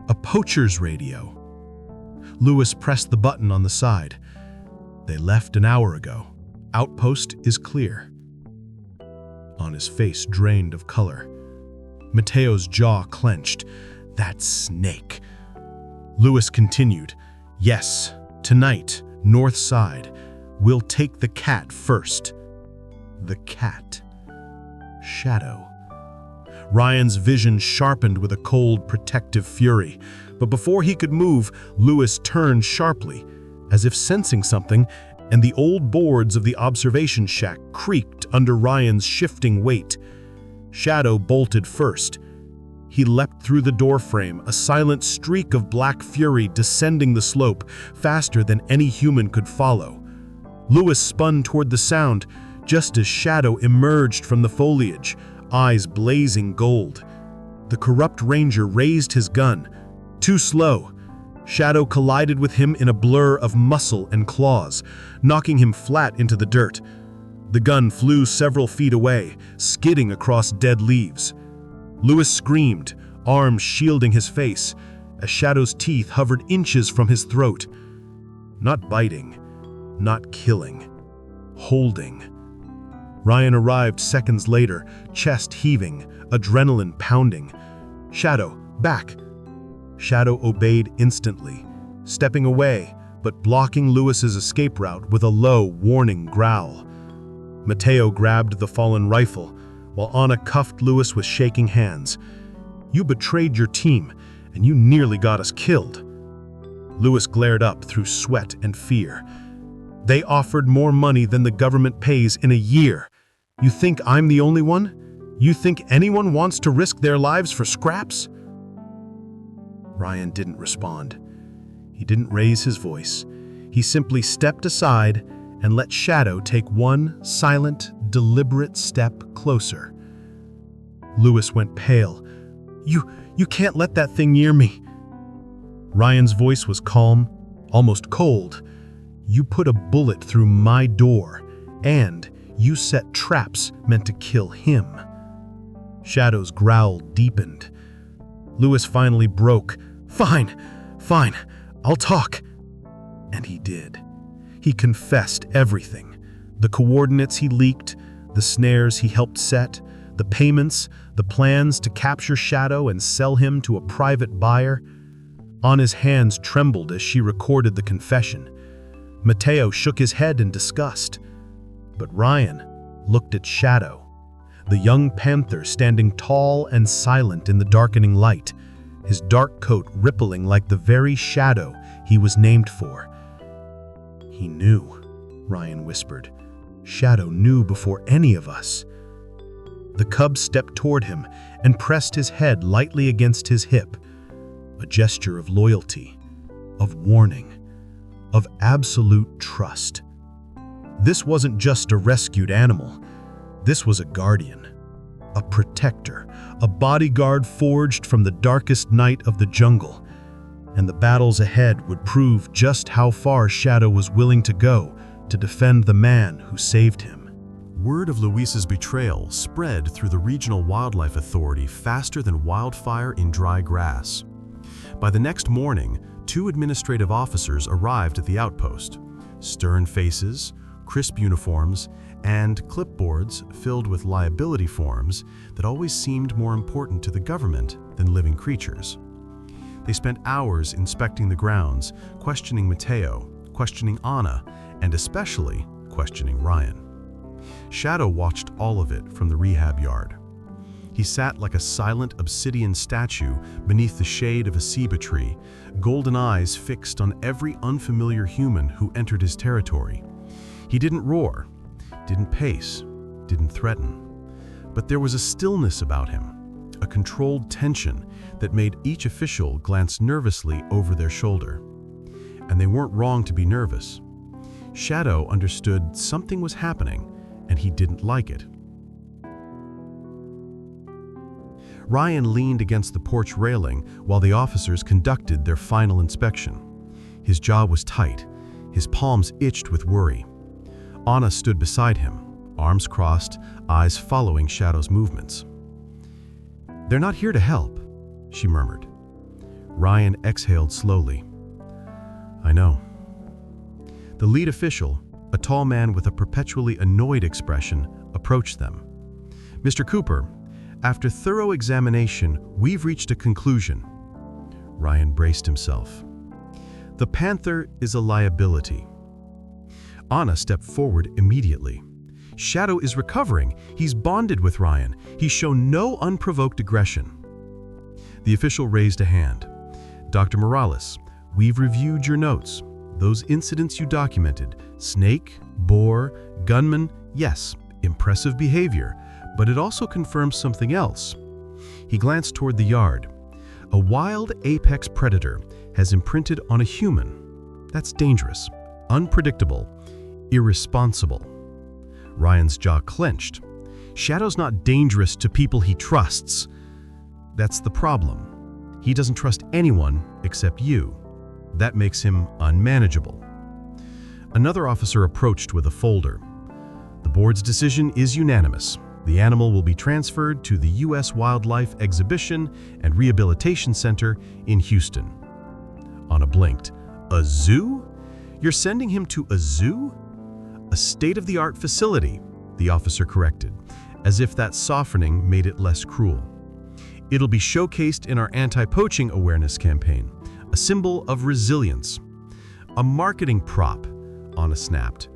A poacher's radio. Luis pressed the button on the side. "They left an hour ago. Outpost is clear." On his face drained of color. Mateo's jaw clenched. "That snake." Luis continued, "Yes, tonight, north side. We'll take the cat first." The cat. Shadow. Ryan's vision sharpened with a cold, protective fury. But before he could move, Luis turned sharply, as if sensing something, and the old boards of the observation shack creaked under Ryan's shifting weight. Shadow bolted first. He leapt through the doorframe, a silent streak of black fury descending the slope, faster than any human could follow. Lewis spun toward the sound, just as Shadow emerged from the foliage, eyes blazing gold. The corrupt ranger raised his gun. Too slow. Shadow collided with him in a blur of muscle and claws, knocking him flat into the dirt. The gun flew several feet away, skidding across dead leaves. Lewis screamed, arms shielding his face, as Shadow's teeth hovered inches from his throat. Not biting, not killing, holding. Ryan arrived seconds later, chest heaving, adrenaline pounding. "Shadow, back!" Shadow obeyed instantly, stepping away, but blocking Lewis's escape route with a low, warning growl. Mateo grabbed the fallen rifle, while Anna cuffed Lewis with shaking hands. "You betrayed your team, and you nearly got us killed." Lewis glared up through sweat and fear. "They offered more money than the government pays in a year. You think I'm the only one? You think anyone wants to risk their lives for scraps?" Ryan didn't respond. He didn't raise his voice. He simply stepped aside and let Shadow take one silent, deliberate step closer. Lewis went pale. You can't let that thing near me." Ryan's voice was calm, almost cold. "You put a bullet through my door, and you set traps meant to kill him." Shadow's growl deepened. Lewis finally broke. Fine, I'll talk." And he did. He confessed everything. The coordinates he leaked, the snares he helped set, the payments, the plans to capture Shadow and sell him to a private buyer. Anna's hands trembled as she recorded the confession. Mateo shook his head in disgust. But Ryan looked at Shadow, the young panther standing tall and silent in the darkening light, his dark coat rippling like the very shadow he was named for. "He knew," Ryan whispered. "Shadow knew before any of us." The cub stepped toward him and pressed his head lightly against his hip, a gesture of loyalty, of warning, of absolute trust. This wasn't just a rescued animal. This was a guardian, a protector, a bodyguard forged from the darkest night of the jungle. And the battles ahead would prove just how far Shadow was willing to go to defend the man who saved him. Word of Luis's betrayal spread through the Regional Wildlife Authority faster than wildfire in dry grass. By the next morning, 2 administrative officers arrived at the outpost. Stern faces, crisp uniforms, and clipboards filled with liability forms that always seemed more important to the government than living creatures. They spent hours inspecting the grounds, questioning Mateo, questioning Anna, and especially questioning Ryan. Shadow watched all of it from the rehab yard. He sat like a silent obsidian statue beneath the shade of a ceiba tree, golden eyes fixed on every unfamiliar human who entered his territory. He didn't roar, didn't pace, didn't threaten. But there was a stillness about him, a controlled tension that made each official glance nervously over their shoulder. And they weren't wrong to be nervous. Shadow understood something was happening, and he didn't like it. Ryan leaned against the porch railing while the officers conducted their final inspection. His jaw was tight, his palms itched with worry. Anna stood beside him, arms crossed, eyes following Shadow's movements. "They're not here to help," she murmured. Ryan exhaled slowly. "I know." The lead official, a tall man with a perpetually annoyed expression, approached them. "Mr. Cooper, after thorough examination, we've reached a conclusion." Ryan braced himself. "The panther is a liability." Anna stepped forward immediately. "Shadow is recovering. He's bonded with Ryan. He's shown no unprovoked aggression." The official raised a hand. "Dr. Morales, we've reviewed your notes. Those incidents you documented, snake, boar, gunman, yes, impressive behavior, but it also confirms something else." He glanced toward the yard. "A wild apex predator has imprinted on a human. That's dangerous, unpredictable, Irresponsible. Ryan's jaw clenched. Shadow's not dangerous to people he trusts. That's the problem. He doesn't trust anyone except you. That makes him unmanageable. Another officer approached with a folder. The board's decision is unanimous. The animal will be transferred to the U.S. Wildlife Exhibition and Rehabilitation Center in Houston. Anna blinked. A zoo? You're sending him to a zoo? A state-of-the-art facility, the officer corrected, as if that softening made it less cruel. It'll be showcased in our anti-poaching awareness campaign, a symbol of resilience. A marketing prop, Anna snapped.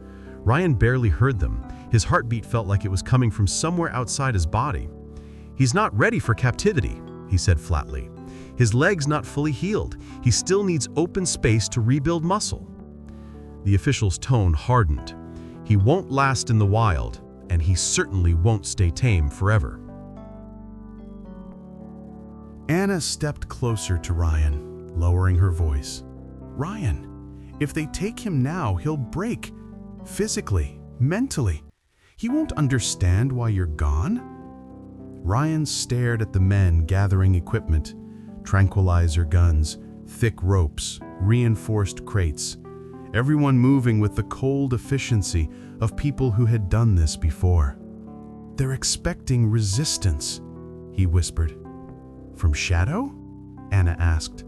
Ryan barely heard them. His heartbeat felt like it was coming from somewhere outside his body. He's not ready for captivity, he said flatly. His leg's not fully healed. He still needs open space to rebuild muscle. The official's tone hardened. He won't last in the wild, and he certainly won't stay tame forever. Anna stepped closer to Ryan, lowering her voice. Ryan, if they take him now, he'll break. Physically, mentally. He won't understand why you're gone. Ryan stared at the men gathering equipment, tranquilizer guns, thick ropes, reinforced crates. Everyone moving with the cold efficiency of people who had done this before. They're expecting resistance, he whispered. From Shadow? Anna asked.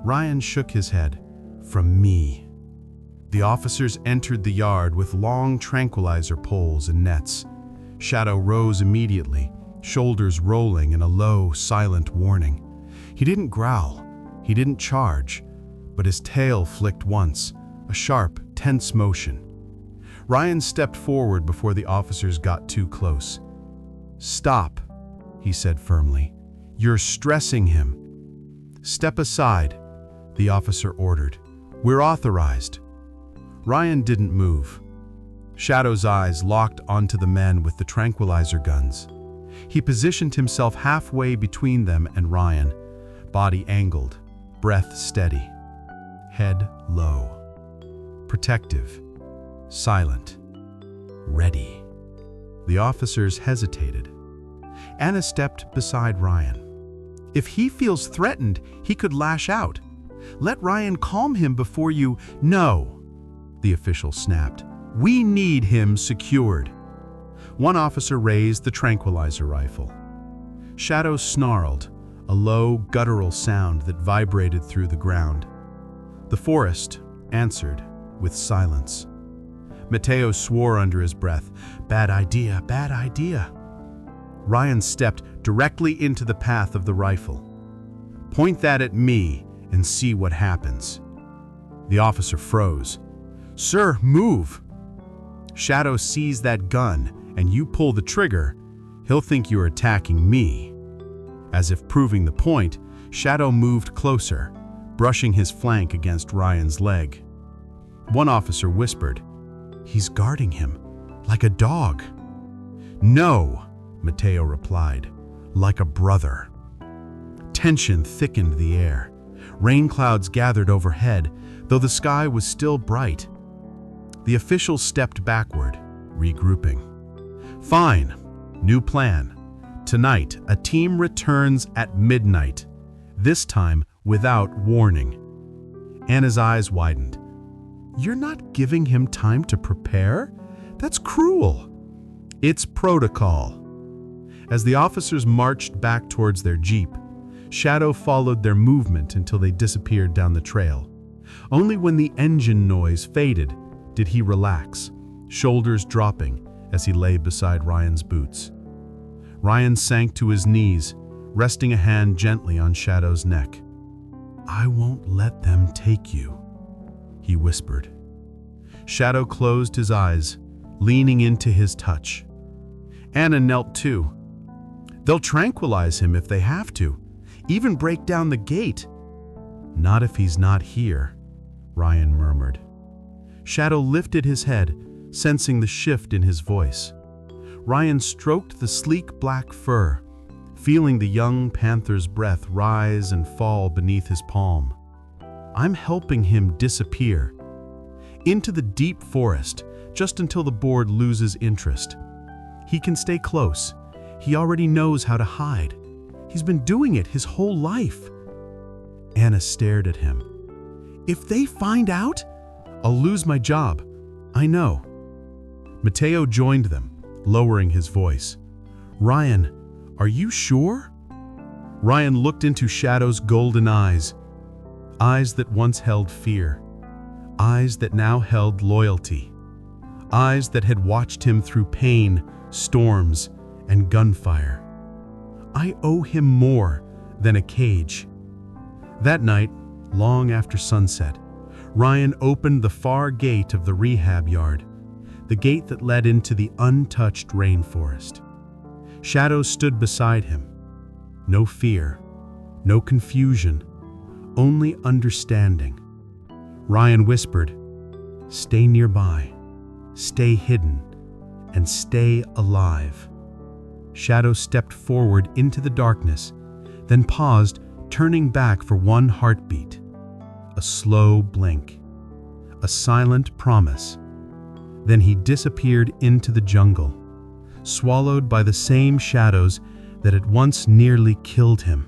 Ryan shook his head. From me. The officers entered the yard with long tranquilizer poles and nets. Shadow rose immediately, shoulders rolling in a low, silent warning. He didn't growl, he didn't charge, but his tail flicked once, a sharp, tense motion. Ryan stepped forward before the officers got too close. Stop, he said firmly. You're stressing him. Step aside, the officer ordered. We're authorized. Ryan didn't move. Shadow's eyes locked onto the men with the tranquilizer guns. He positioned himself halfway between them and Ryan, body angled, breath steady, head low. Protective, silent, ready. The officers hesitated. Anna stepped beside Ryan. If he feels threatened, he could lash out. Let Ryan calm him before you— No, the official snapped. We need him secured. One officer raised the tranquilizer rifle. Shadow snarled, a low, guttural sound that vibrated through the ground. The forest answered with silence. Mateo swore under his breath, Bad idea, bad idea. Ryan stepped directly into the path of the rifle. Point that at me and see what happens. The officer froze. Sir, move. Shadow sees that gun and you pull the trigger, he'll think you're attacking me. As if proving the point, Shadow moved closer, brushing his flank against Ryan's leg. One officer whispered, He's guarding him, like a dog. No, Mateo replied, like a brother. Tension thickened the air. Rain clouds gathered overhead, though the sky was still bright. The officials stepped backward, regrouping. Fine, new plan. Tonight, a team returns at midnight, this time without warning. Anna's eyes widened. You're not giving him time to prepare? That's cruel. It's protocol. As the officers marched back towards their jeep, Shadow followed their movement until they disappeared down the trail. Only when the engine noise faded did he relax, shoulders dropping as he lay beside Ryan's boots. Ryan sank to his knees, resting a hand gently on Shadow's neck. I won't let them take you, he whispered. Shadow closed his eyes, leaning into his touch. Anna knelt too. They'll tranquilize him if they have to, even break down the gate. Not if he's not here, Ryan murmured. Shadow lifted his head, sensing the shift in his voice. Ryan stroked the sleek black fur, feeling the young panther's breath rise and fall beneath his palm. I'm helping him disappear. Into the deep forest, just until the board loses interest. He can stay close. He already knows how to hide. He's been doing it his whole life. Anna stared at him. If they find out, I'll lose my job. I know. Mateo joined them, lowering his voice. Ryan, are you sure? Ryan looked into Shadow's golden eyes. Eyes that once held fear. Eyes that now held loyalty. Eyes that had watched him through pain, storms, and gunfire. I owe him more than a cage. That night, long after sunset, Ryan opened the far gate of the rehab yard, the gate that led into the untouched rainforest. Shadow stood beside him. No fear, no confusion, only understanding. Ryan whispered, "Stay nearby, stay hidden, and stay alive." Shadow stepped forward into the darkness, then paused, turning back for one heartbeat. A slow blink, a silent promise. Then he disappeared into the jungle, swallowed by the same shadows that had once nearly killed him.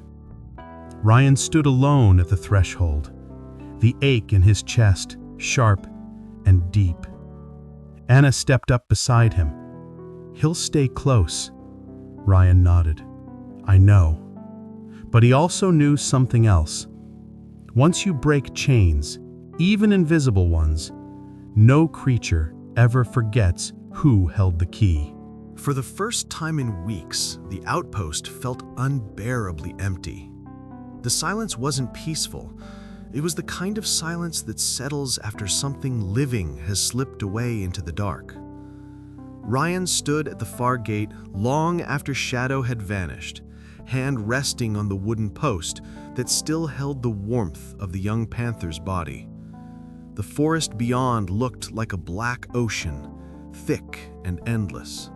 Ryan stood alone at the threshold, the ache in his chest sharp and deep. Anna stepped up beside him. He'll stay close. Ryan nodded. I know. But he also knew something else. Once you break chains, even invisible ones, no creature ever forgets who held the key. For the first time in weeks, the outpost felt unbearably empty. The silence wasn't peaceful. It was the kind of silence that settles after something living has slipped away into the dark. Ryan stood at the far gate long after Shadow had vanished, hand resting on the wooden post that still held the warmth of the young panther's body. The forest beyond looked like a black ocean, thick and endless.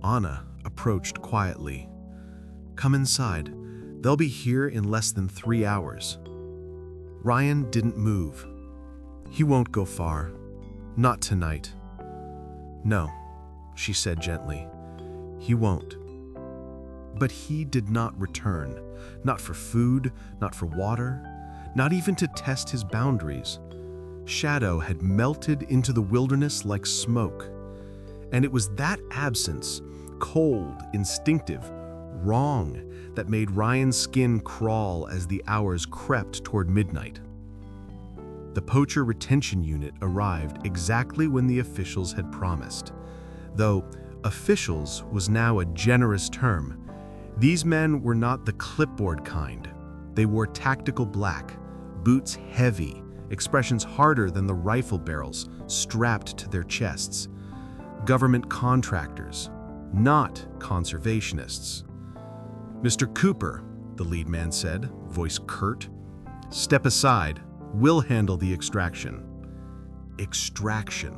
Anna approached quietly. Come inside. They'll be here in less than 3 hours. Ryan didn't move. He won't go far. Not tonight. No, she said gently. He won't. But he did not return. Not for food, not for water, not even to test his boundaries. Shadow had melted into the wilderness like smoke. And it was that absence, cold, instinctive, wrong, that made Ryan's skin crawl as the hours crept toward midnight. The poacher retention unit arrived exactly when the officials had promised. Though officials was now a generous term, these men were not the clipboard kind. They wore tactical black, boots heavy, expressions harder than the rifle barrels strapped to their chests. Government contractors, not conservationists. Mr. Cooper, the lead man said, voice curt. Step aside. We'll handle the extraction. Extraction.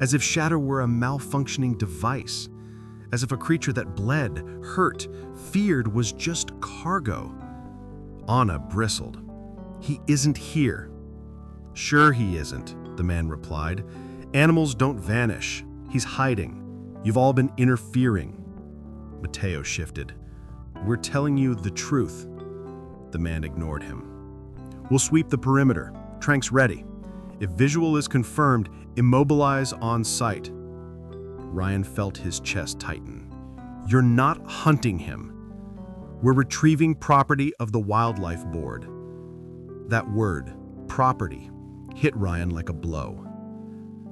As if Shadow were a malfunctioning device. As if a creature that bled, hurt, feared was just cargo. Anna bristled. He isn't here. Sure he isn't, the man replied. Animals don't vanish. He's hiding. You've all been interfering. Mateo shifted. We're telling you the truth. The man ignored him. We'll sweep the perimeter. Tranks ready. If visual is confirmed, immobilize on site. Ryan felt his chest tighten. You're not hunting him. We're retrieving property of the Wildlife Board. That word, property, hit Ryan like a blow.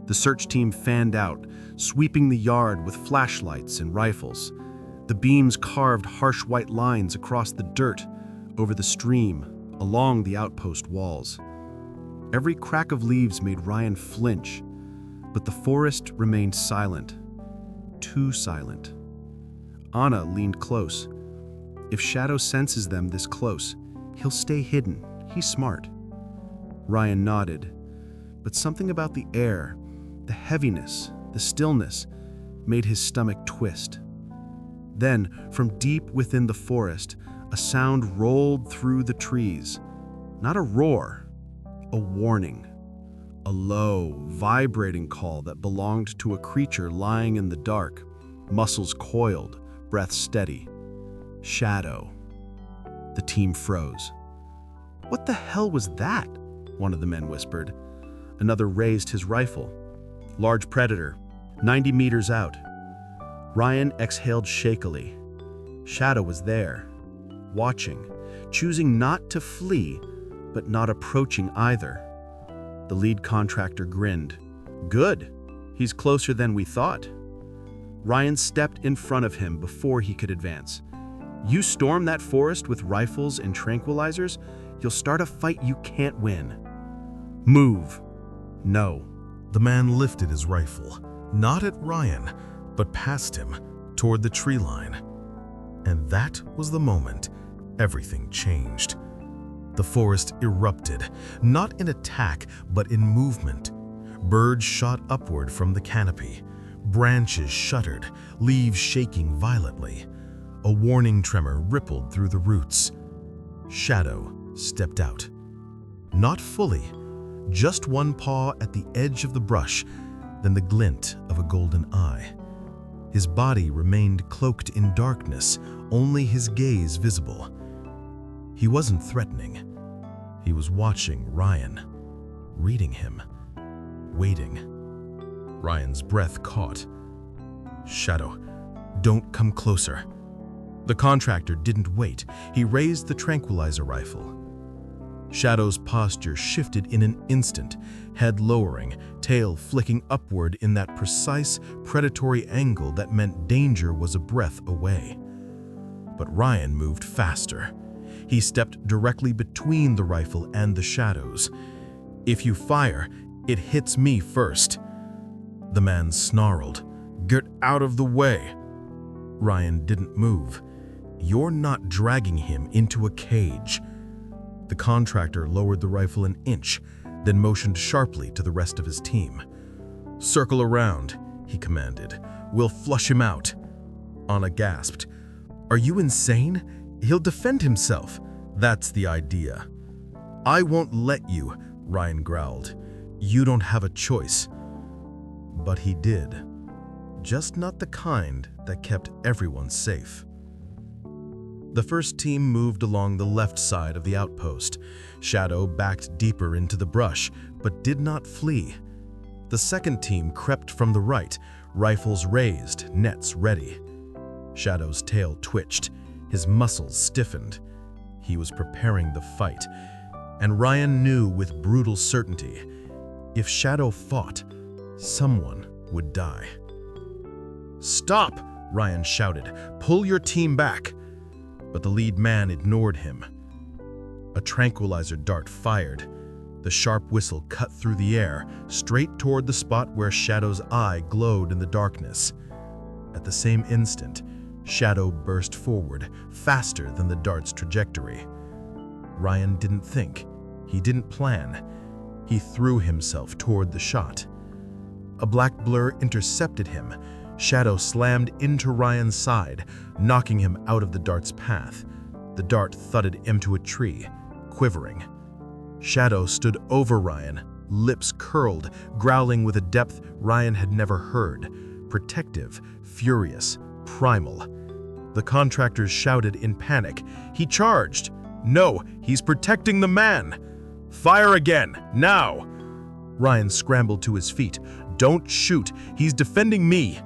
The search team fanned out, sweeping the yard with flashlights and rifles. The beams carved harsh white lines across the dirt, over the stream, along the outpost walls. Every crack of leaves made Ryan flinch, but the forest remained silent. Too silent. Anna leaned close. If Shadow senses them this close, he'll stay hidden. He's smart. Ryan nodded, but something about the air, the heaviness, the stillness, made his stomach twist. Then, from deep within the forest, a sound rolled through the trees. Not a roar, a warning. A low, vibrating call that belonged to a creature lying in the dark, muscles coiled, breath steady. Shadow. The team froze. "What the hell was that?" one of the men whispered. Another raised his rifle. "Large predator, 90 meters out." Ryan exhaled shakily. Shadow was there, watching, choosing not to flee, but not approaching either. The lead contractor grinned. "Good. He's closer than we thought." Ryan stepped in front of him before he could advance. "You storm that forest with rifles and tranquilizers, you'll start a fight you can't win. Move." "No." The man lifted his rifle, not at Ryan, but past him, toward the tree line. And that was the moment everything changed. The forest erupted, not in attack, but in movement. Birds shot upward from the canopy. Branches shuddered, leaves shaking violently. A warning tremor rippled through the roots. Shadow stepped out. Not fully, just one paw at the edge of the brush, then the glint of a golden eye. His body remained cloaked in darkness, only his gaze visible. He wasn't threatening. He was watching Ryan, reading him, waiting. Ryan's breath caught. "Shadow, don't come closer." The contractor didn't wait. He raised the tranquilizer rifle. Shadow's posture shifted in an instant, head lowering, tail flicking upward in that precise, predatory angle that meant danger was a breath away. But Ryan moved faster. He stepped directly between the rifle and the shadows. "If you fire, it hits me first." The man snarled. "Get out of the way." Ryan didn't move. "You're not dragging him into a cage." The contractor lowered the rifle an inch, then motioned sharply to the rest of his team. "Circle around," he commanded. "We'll flush him out." Anna gasped. "Are you insane? He'll defend himself." "That's the idea." "I won't let you," Ryan growled. "You don't have a choice." But he did. Just not the kind that kept everyone safe. The first team moved along the left side of the outpost. Shadow backed deeper into the brush, but did not flee. The second team crept from the right, rifles raised, nets ready. Shadow's tail twitched, his muscles stiffened. He was preparing the fight, and Ryan knew with brutal certainty, if Shadow fought, someone would die. "Stop!" Ryan shouted. "Pull your team back!" But the lead man ignored him. A tranquilizer dart fired. The sharp whistle cut through the air, straight toward the spot where Shadow's eye glowed in the darkness. At the same instant, Shadow burst forward, faster than the dart's trajectory. Ryan didn't think. He didn't plan. He threw himself toward the shot. A black blur intercepted him. Shadow slammed into Ryan's side, knocking him out of the dart's path. The dart thudded into a tree, quivering. Shadow stood over Ryan, lips curled, growling with a depth Ryan had never heard. Protective, furious, primal. The contractors shouted in panic. "He charged!" "No, he's protecting the man!" "Fire again, now!" Ryan scrambled to his feet. "Don't shoot, he's defending me!"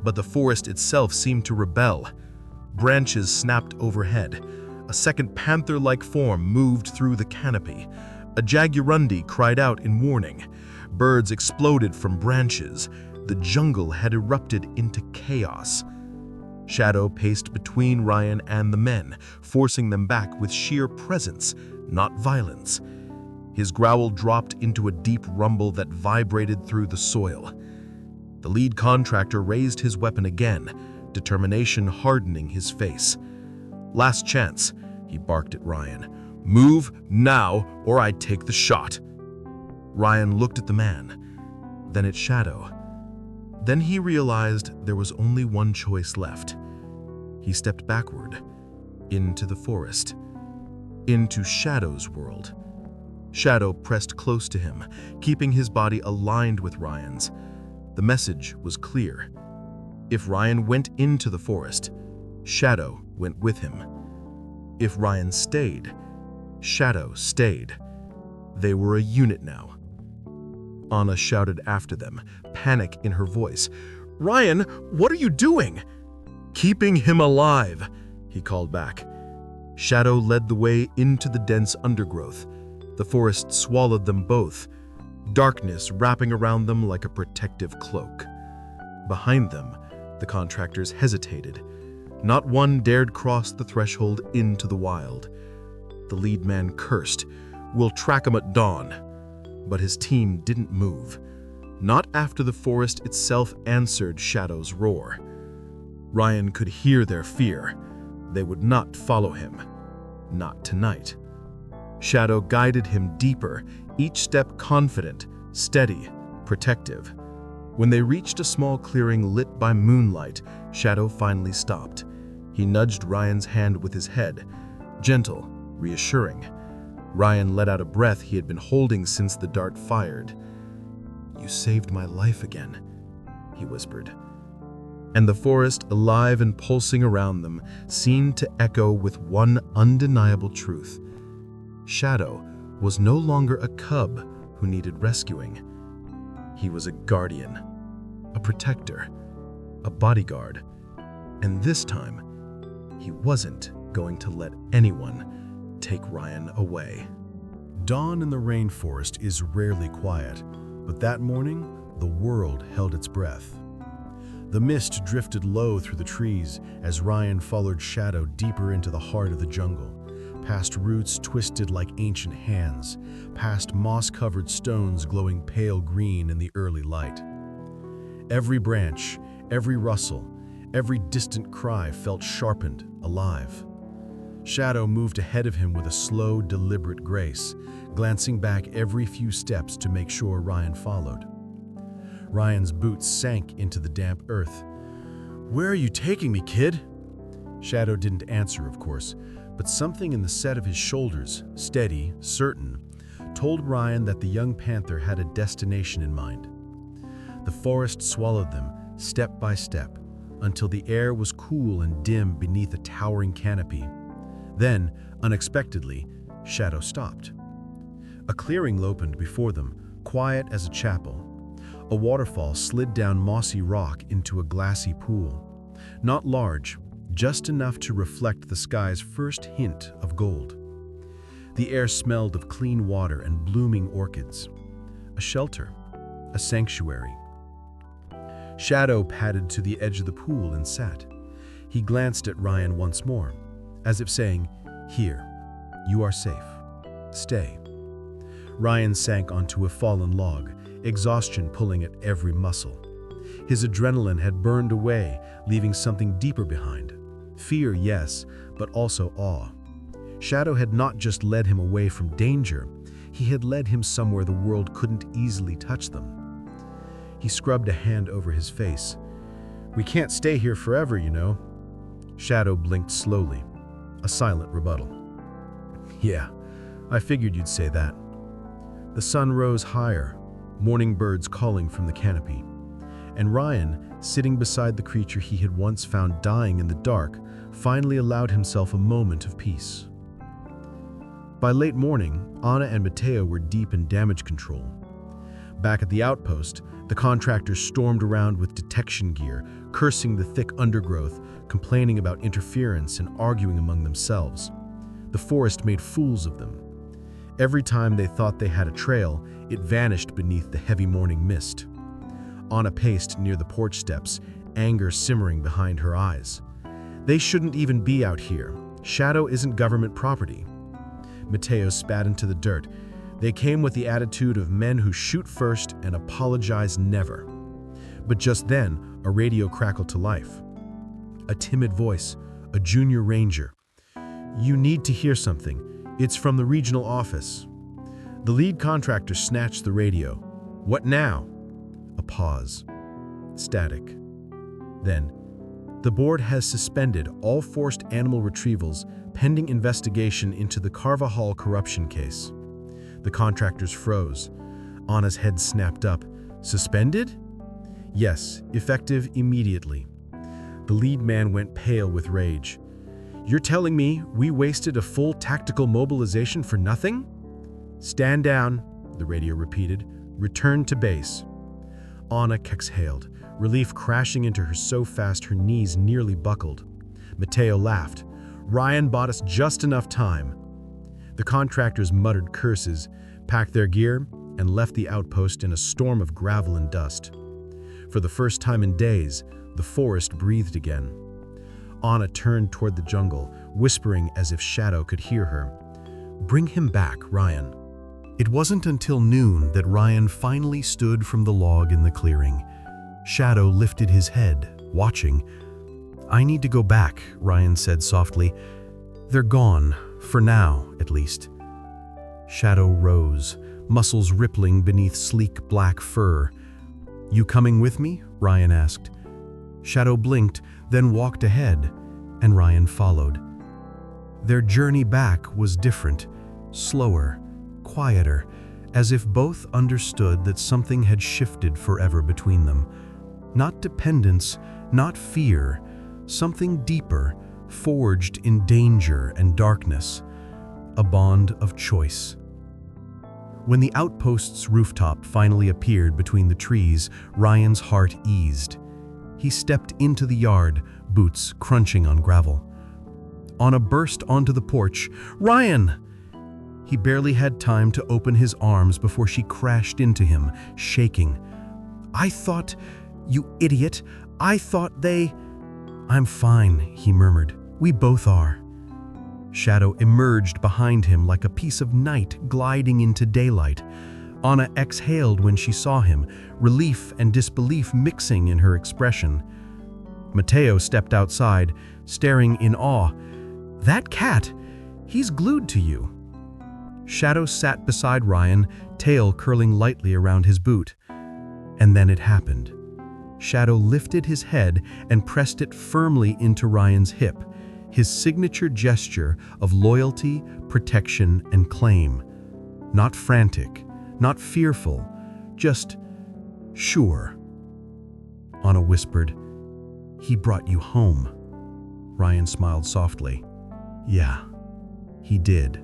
But the forest itself seemed to rebel. Branches snapped overhead. A second panther-like form moved through the canopy. A jaguarundi cried out in warning. Birds exploded from branches. The jungle had erupted into chaos. Shadow paced between Ryan and the men, forcing them back with sheer presence, not violence. His growl dropped into a deep rumble that vibrated through the soil. The lead contractor raised his weapon again, determination hardening his face. "Last chance," he barked at Ryan. "Move now, or I take the shot." Ryan looked at the man, then at Shadow. Then he realized there was only one choice left. He stepped backward, into the forest, into Shadow's world. Shadow pressed close to him, keeping his body aligned with Ryan's. The message was clear. If Ryan went into the forest, Shadow went with him. If Ryan stayed, Shadow stayed. They were a unit now. Anna shouted after them, panic in her voice. "Ryan, what are you doing?" "Keeping him alive," he called back. Shadow led the way into the dense undergrowth. The forest swallowed them both, darkness wrapping around them like a protective cloak. Behind them, the contractors hesitated. Not one dared cross the threshold into the wild. The lead man cursed, "We'll track him at dawn." But his team didn't move. Not after the forest itself answered Shadow's roar. Ryan could hear their fear. They would not follow him. Not tonight. Shadow guided him deeper, each step confident, steady, protective. When they reached a small clearing lit by moonlight, Shadow finally stopped. He nudged Ryan's hand with his head, gentle, reassuring. Ryan let out a breath he had been holding since the dart fired. "You saved my life again," he whispered. And the forest, alive and pulsing around them, seemed to echo with one undeniable truth. Shadow was no longer a cub who needed rescuing. He was a guardian, a protector, a bodyguard. And this time, he wasn't going to let anyone take Ryan away. Dawn in the rainforest is rarely quiet, but that morning, the world held its breath. The mist drifted low through the trees as Ryan followed Shadow deeper into the heart of the jungle, past roots twisted like ancient hands, past moss-covered stones glowing pale green in the early light. Every branch, every rustle, every distant cry felt sharpened, alive. Shadow moved ahead of him with a slow, deliberate grace, glancing back every few steps to make sure Ryan followed. Ryan's boots sank into the damp earth. "Where are you taking me, kid?" Shadow didn't answer, of course, but something in the set of his shoulders, steady, certain, told Ryan that the young panther had a destination in mind. The forest swallowed them, step by step, until the air was cool and dim beneath a towering canopy. Then, unexpectedly, Shadow stopped. A clearing opened before them, quiet as a chapel. A waterfall slid down mossy rock into a glassy pool. Not large, just enough to reflect the sky's first hint of gold. The air smelled of clean water and blooming orchids. A shelter, a sanctuary. Shadow padded to the edge of the pool and sat. He glanced at Ryan once more, as if saying, "Here, you are safe. Stay." Ryan sank onto a fallen log, exhaustion pulling at every muscle. His adrenaline had burned away, leaving something deeper behind. Fear, yes, but also awe. Shadow had not just led him away from danger, he had led him somewhere the world couldn't easily touch them. He scrubbed a hand over his face. "We can't stay here forever, you know." Shadow blinked slowly, a silent rebuttal. "Yeah, I figured you'd say that." The sun rose higher, morning birds calling from the canopy. And Ryan, sitting beside the creature he had once found dying in the dark, finally allowed himself a moment of peace. By late morning, Anna and Mateo were deep in damage control. Back at the outpost, the contractors stormed around with detection gear, cursing the thick undergrowth, complaining about interference and arguing among themselves. The forest made fools of them. Every time they thought they had a trail, it vanished beneath the heavy morning mist. Anna paced near the porch steps, anger simmering behind her eyes. "They shouldn't even be out here. Shadow isn't government property." Mateo spat into the dirt. They came with the attitude of men who shoot first and apologize never. But just then, a radio crackled to life. A timid voice, a junior ranger. "You need to hear something. It's from the regional office." The lead contractor snatched the radio. "What now?" A pause. Static. Then, "The board has suspended all forced animal retrievals pending investigation into the Carvajal corruption case. The contractors froze. Anna's head snapped up. Suspended? Yes, effective immediately. The lead man went pale with rage. You're telling me we wasted a full tactical mobilization for nothing? Stand down, the radio repeated. Return to base. Anna exhaled, relief crashing into her so fast her knees nearly buckled. Matteo laughed. Ryan bought us just enough time. The contractors muttered curses, packed their gear, and left the outpost in a storm of gravel and dust. For the first time in days, the forest breathed again. Anna turned toward the jungle, whispering as if Shadow could hear her. Bring him back, Ryan. It wasn't until noon that Ryan finally stood from the log in the clearing. Shadow lifted his head, watching. I need to go back, Ryan said softly. They're gone, for now, at least. Shadow rose, muscles rippling beneath sleek black fur. You coming with me? Ryan asked. Shadow blinked, then walked ahead, and Ryan followed. Their journey back was different, slower, quieter, as if both understood that something had shifted forever between them. Not dependence, not fear, something deeper, forged in danger and darkness, a bond of choice. When the outpost's rooftop finally appeared between the trees, Ryan's heart eased. He stepped into the yard, boots crunching on gravel. Anna burst onto the porch. Ryan! He barely had time to open his arms before she crashed into him, shaking. I thought, you idiot, I thought they... I'm fine, he murmured. We both are. Shadow emerged behind him like a piece of night gliding into daylight. Anna exhaled when she saw him, relief and disbelief mixing in her expression. Matteo stepped outside, staring in awe. That cat, he's glued to you. Shadow sat beside Ryan, tail curling lightly around his boot. And then it happened. Shadow lifted his head and pressed it firmly into Ryan's hip, his signature gesture of loyalty, protection, and claim. Not frantic, not fearful, just sure. Anna whispered, He brought you home. Ryan smiled softly. Yeah, he did.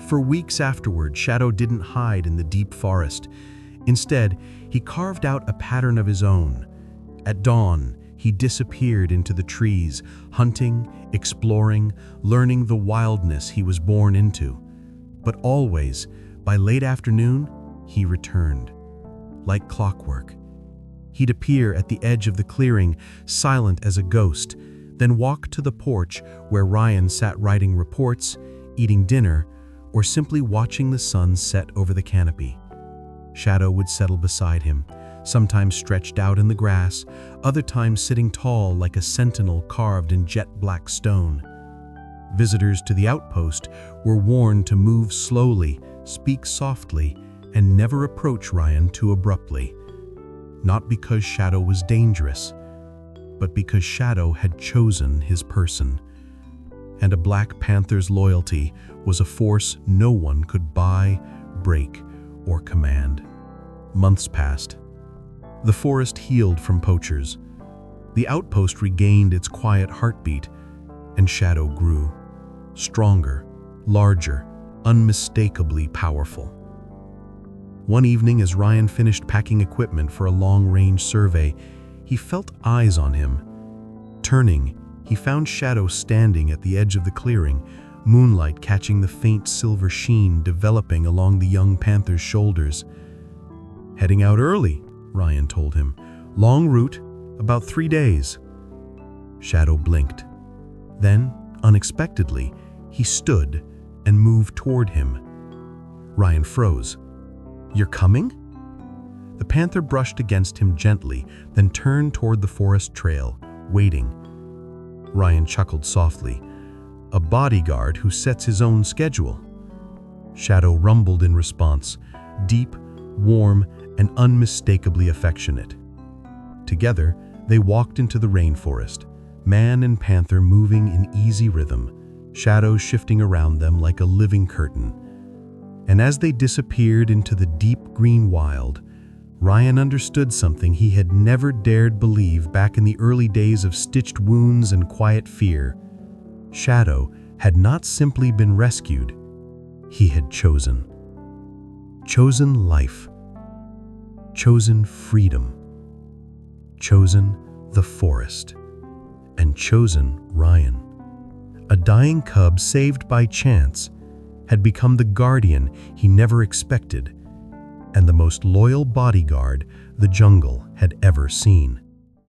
For weeks afterward, Shadow didn't hide in the deep forest. Instead, he carved out a pattern of his own. At dawn, he disappeared into the trees, hunting, exploring, learning the wildness he was born into. But always, by late afternoon, he returned. Like clockwork. He'd appear at the edge of the clearing, silent as a ghost, then walk to the porch where Ryan sat writing reports, eating dinner, or simply watching the sun set over the canopy. Shadow would settle beside him, sometimes stretched out in the grass, other times sitting tall like a sentinel carved in jet-black stone. Visitors to the outpost were warned to move slowly, speak softly, and never approach Ryan too abruptly. Not because Shadow was dangerous, but because Shadow had chosen his person. And a Black Panther's loyalty was a force no one could buy, break, or command. Months passed. The forest healed from poachers. The outpost regained its quiet heartbeat, and Shadow grew. Stronger, larger, unmistakably powerful. One evening, as Ryan finished packing equipment for a long-range survey, he felt eyes on him. Turning, he found Shadow standing at the edge of the clearing, moonlight catching the faint silver sheen developing along the young panther's shoulders. Heading out early, Ryan told him. Long route, about 3 days. Shadow blinked. Then, unexpectedly, he stood and moved toward him. Ryan froze. You're coming? The panther brushed against him gently, then turned toward the forest trail, waiting. Ryan chuckled softly. A bodyguard who sets his own schedule. Shadow rumbled in response, deep, warm, and unmistakably affectionate. Together, they walked into the rainforest, man and panther moving in easy rhythm, shadows shifting around them like a living curtain. And as they disappeared into the deep green wild, Ryan understood something he had never dared believe back in the early days of stitched wounds and quiet fear. Shadow had not simply been rescued, he had chosen. Chosen life. Chosen freedom. Chosen the forest. And chosen Ryan. A dying cub saved by chance had become the guardian he never expected, and the most loyal bodyguard the jungle had ever seen.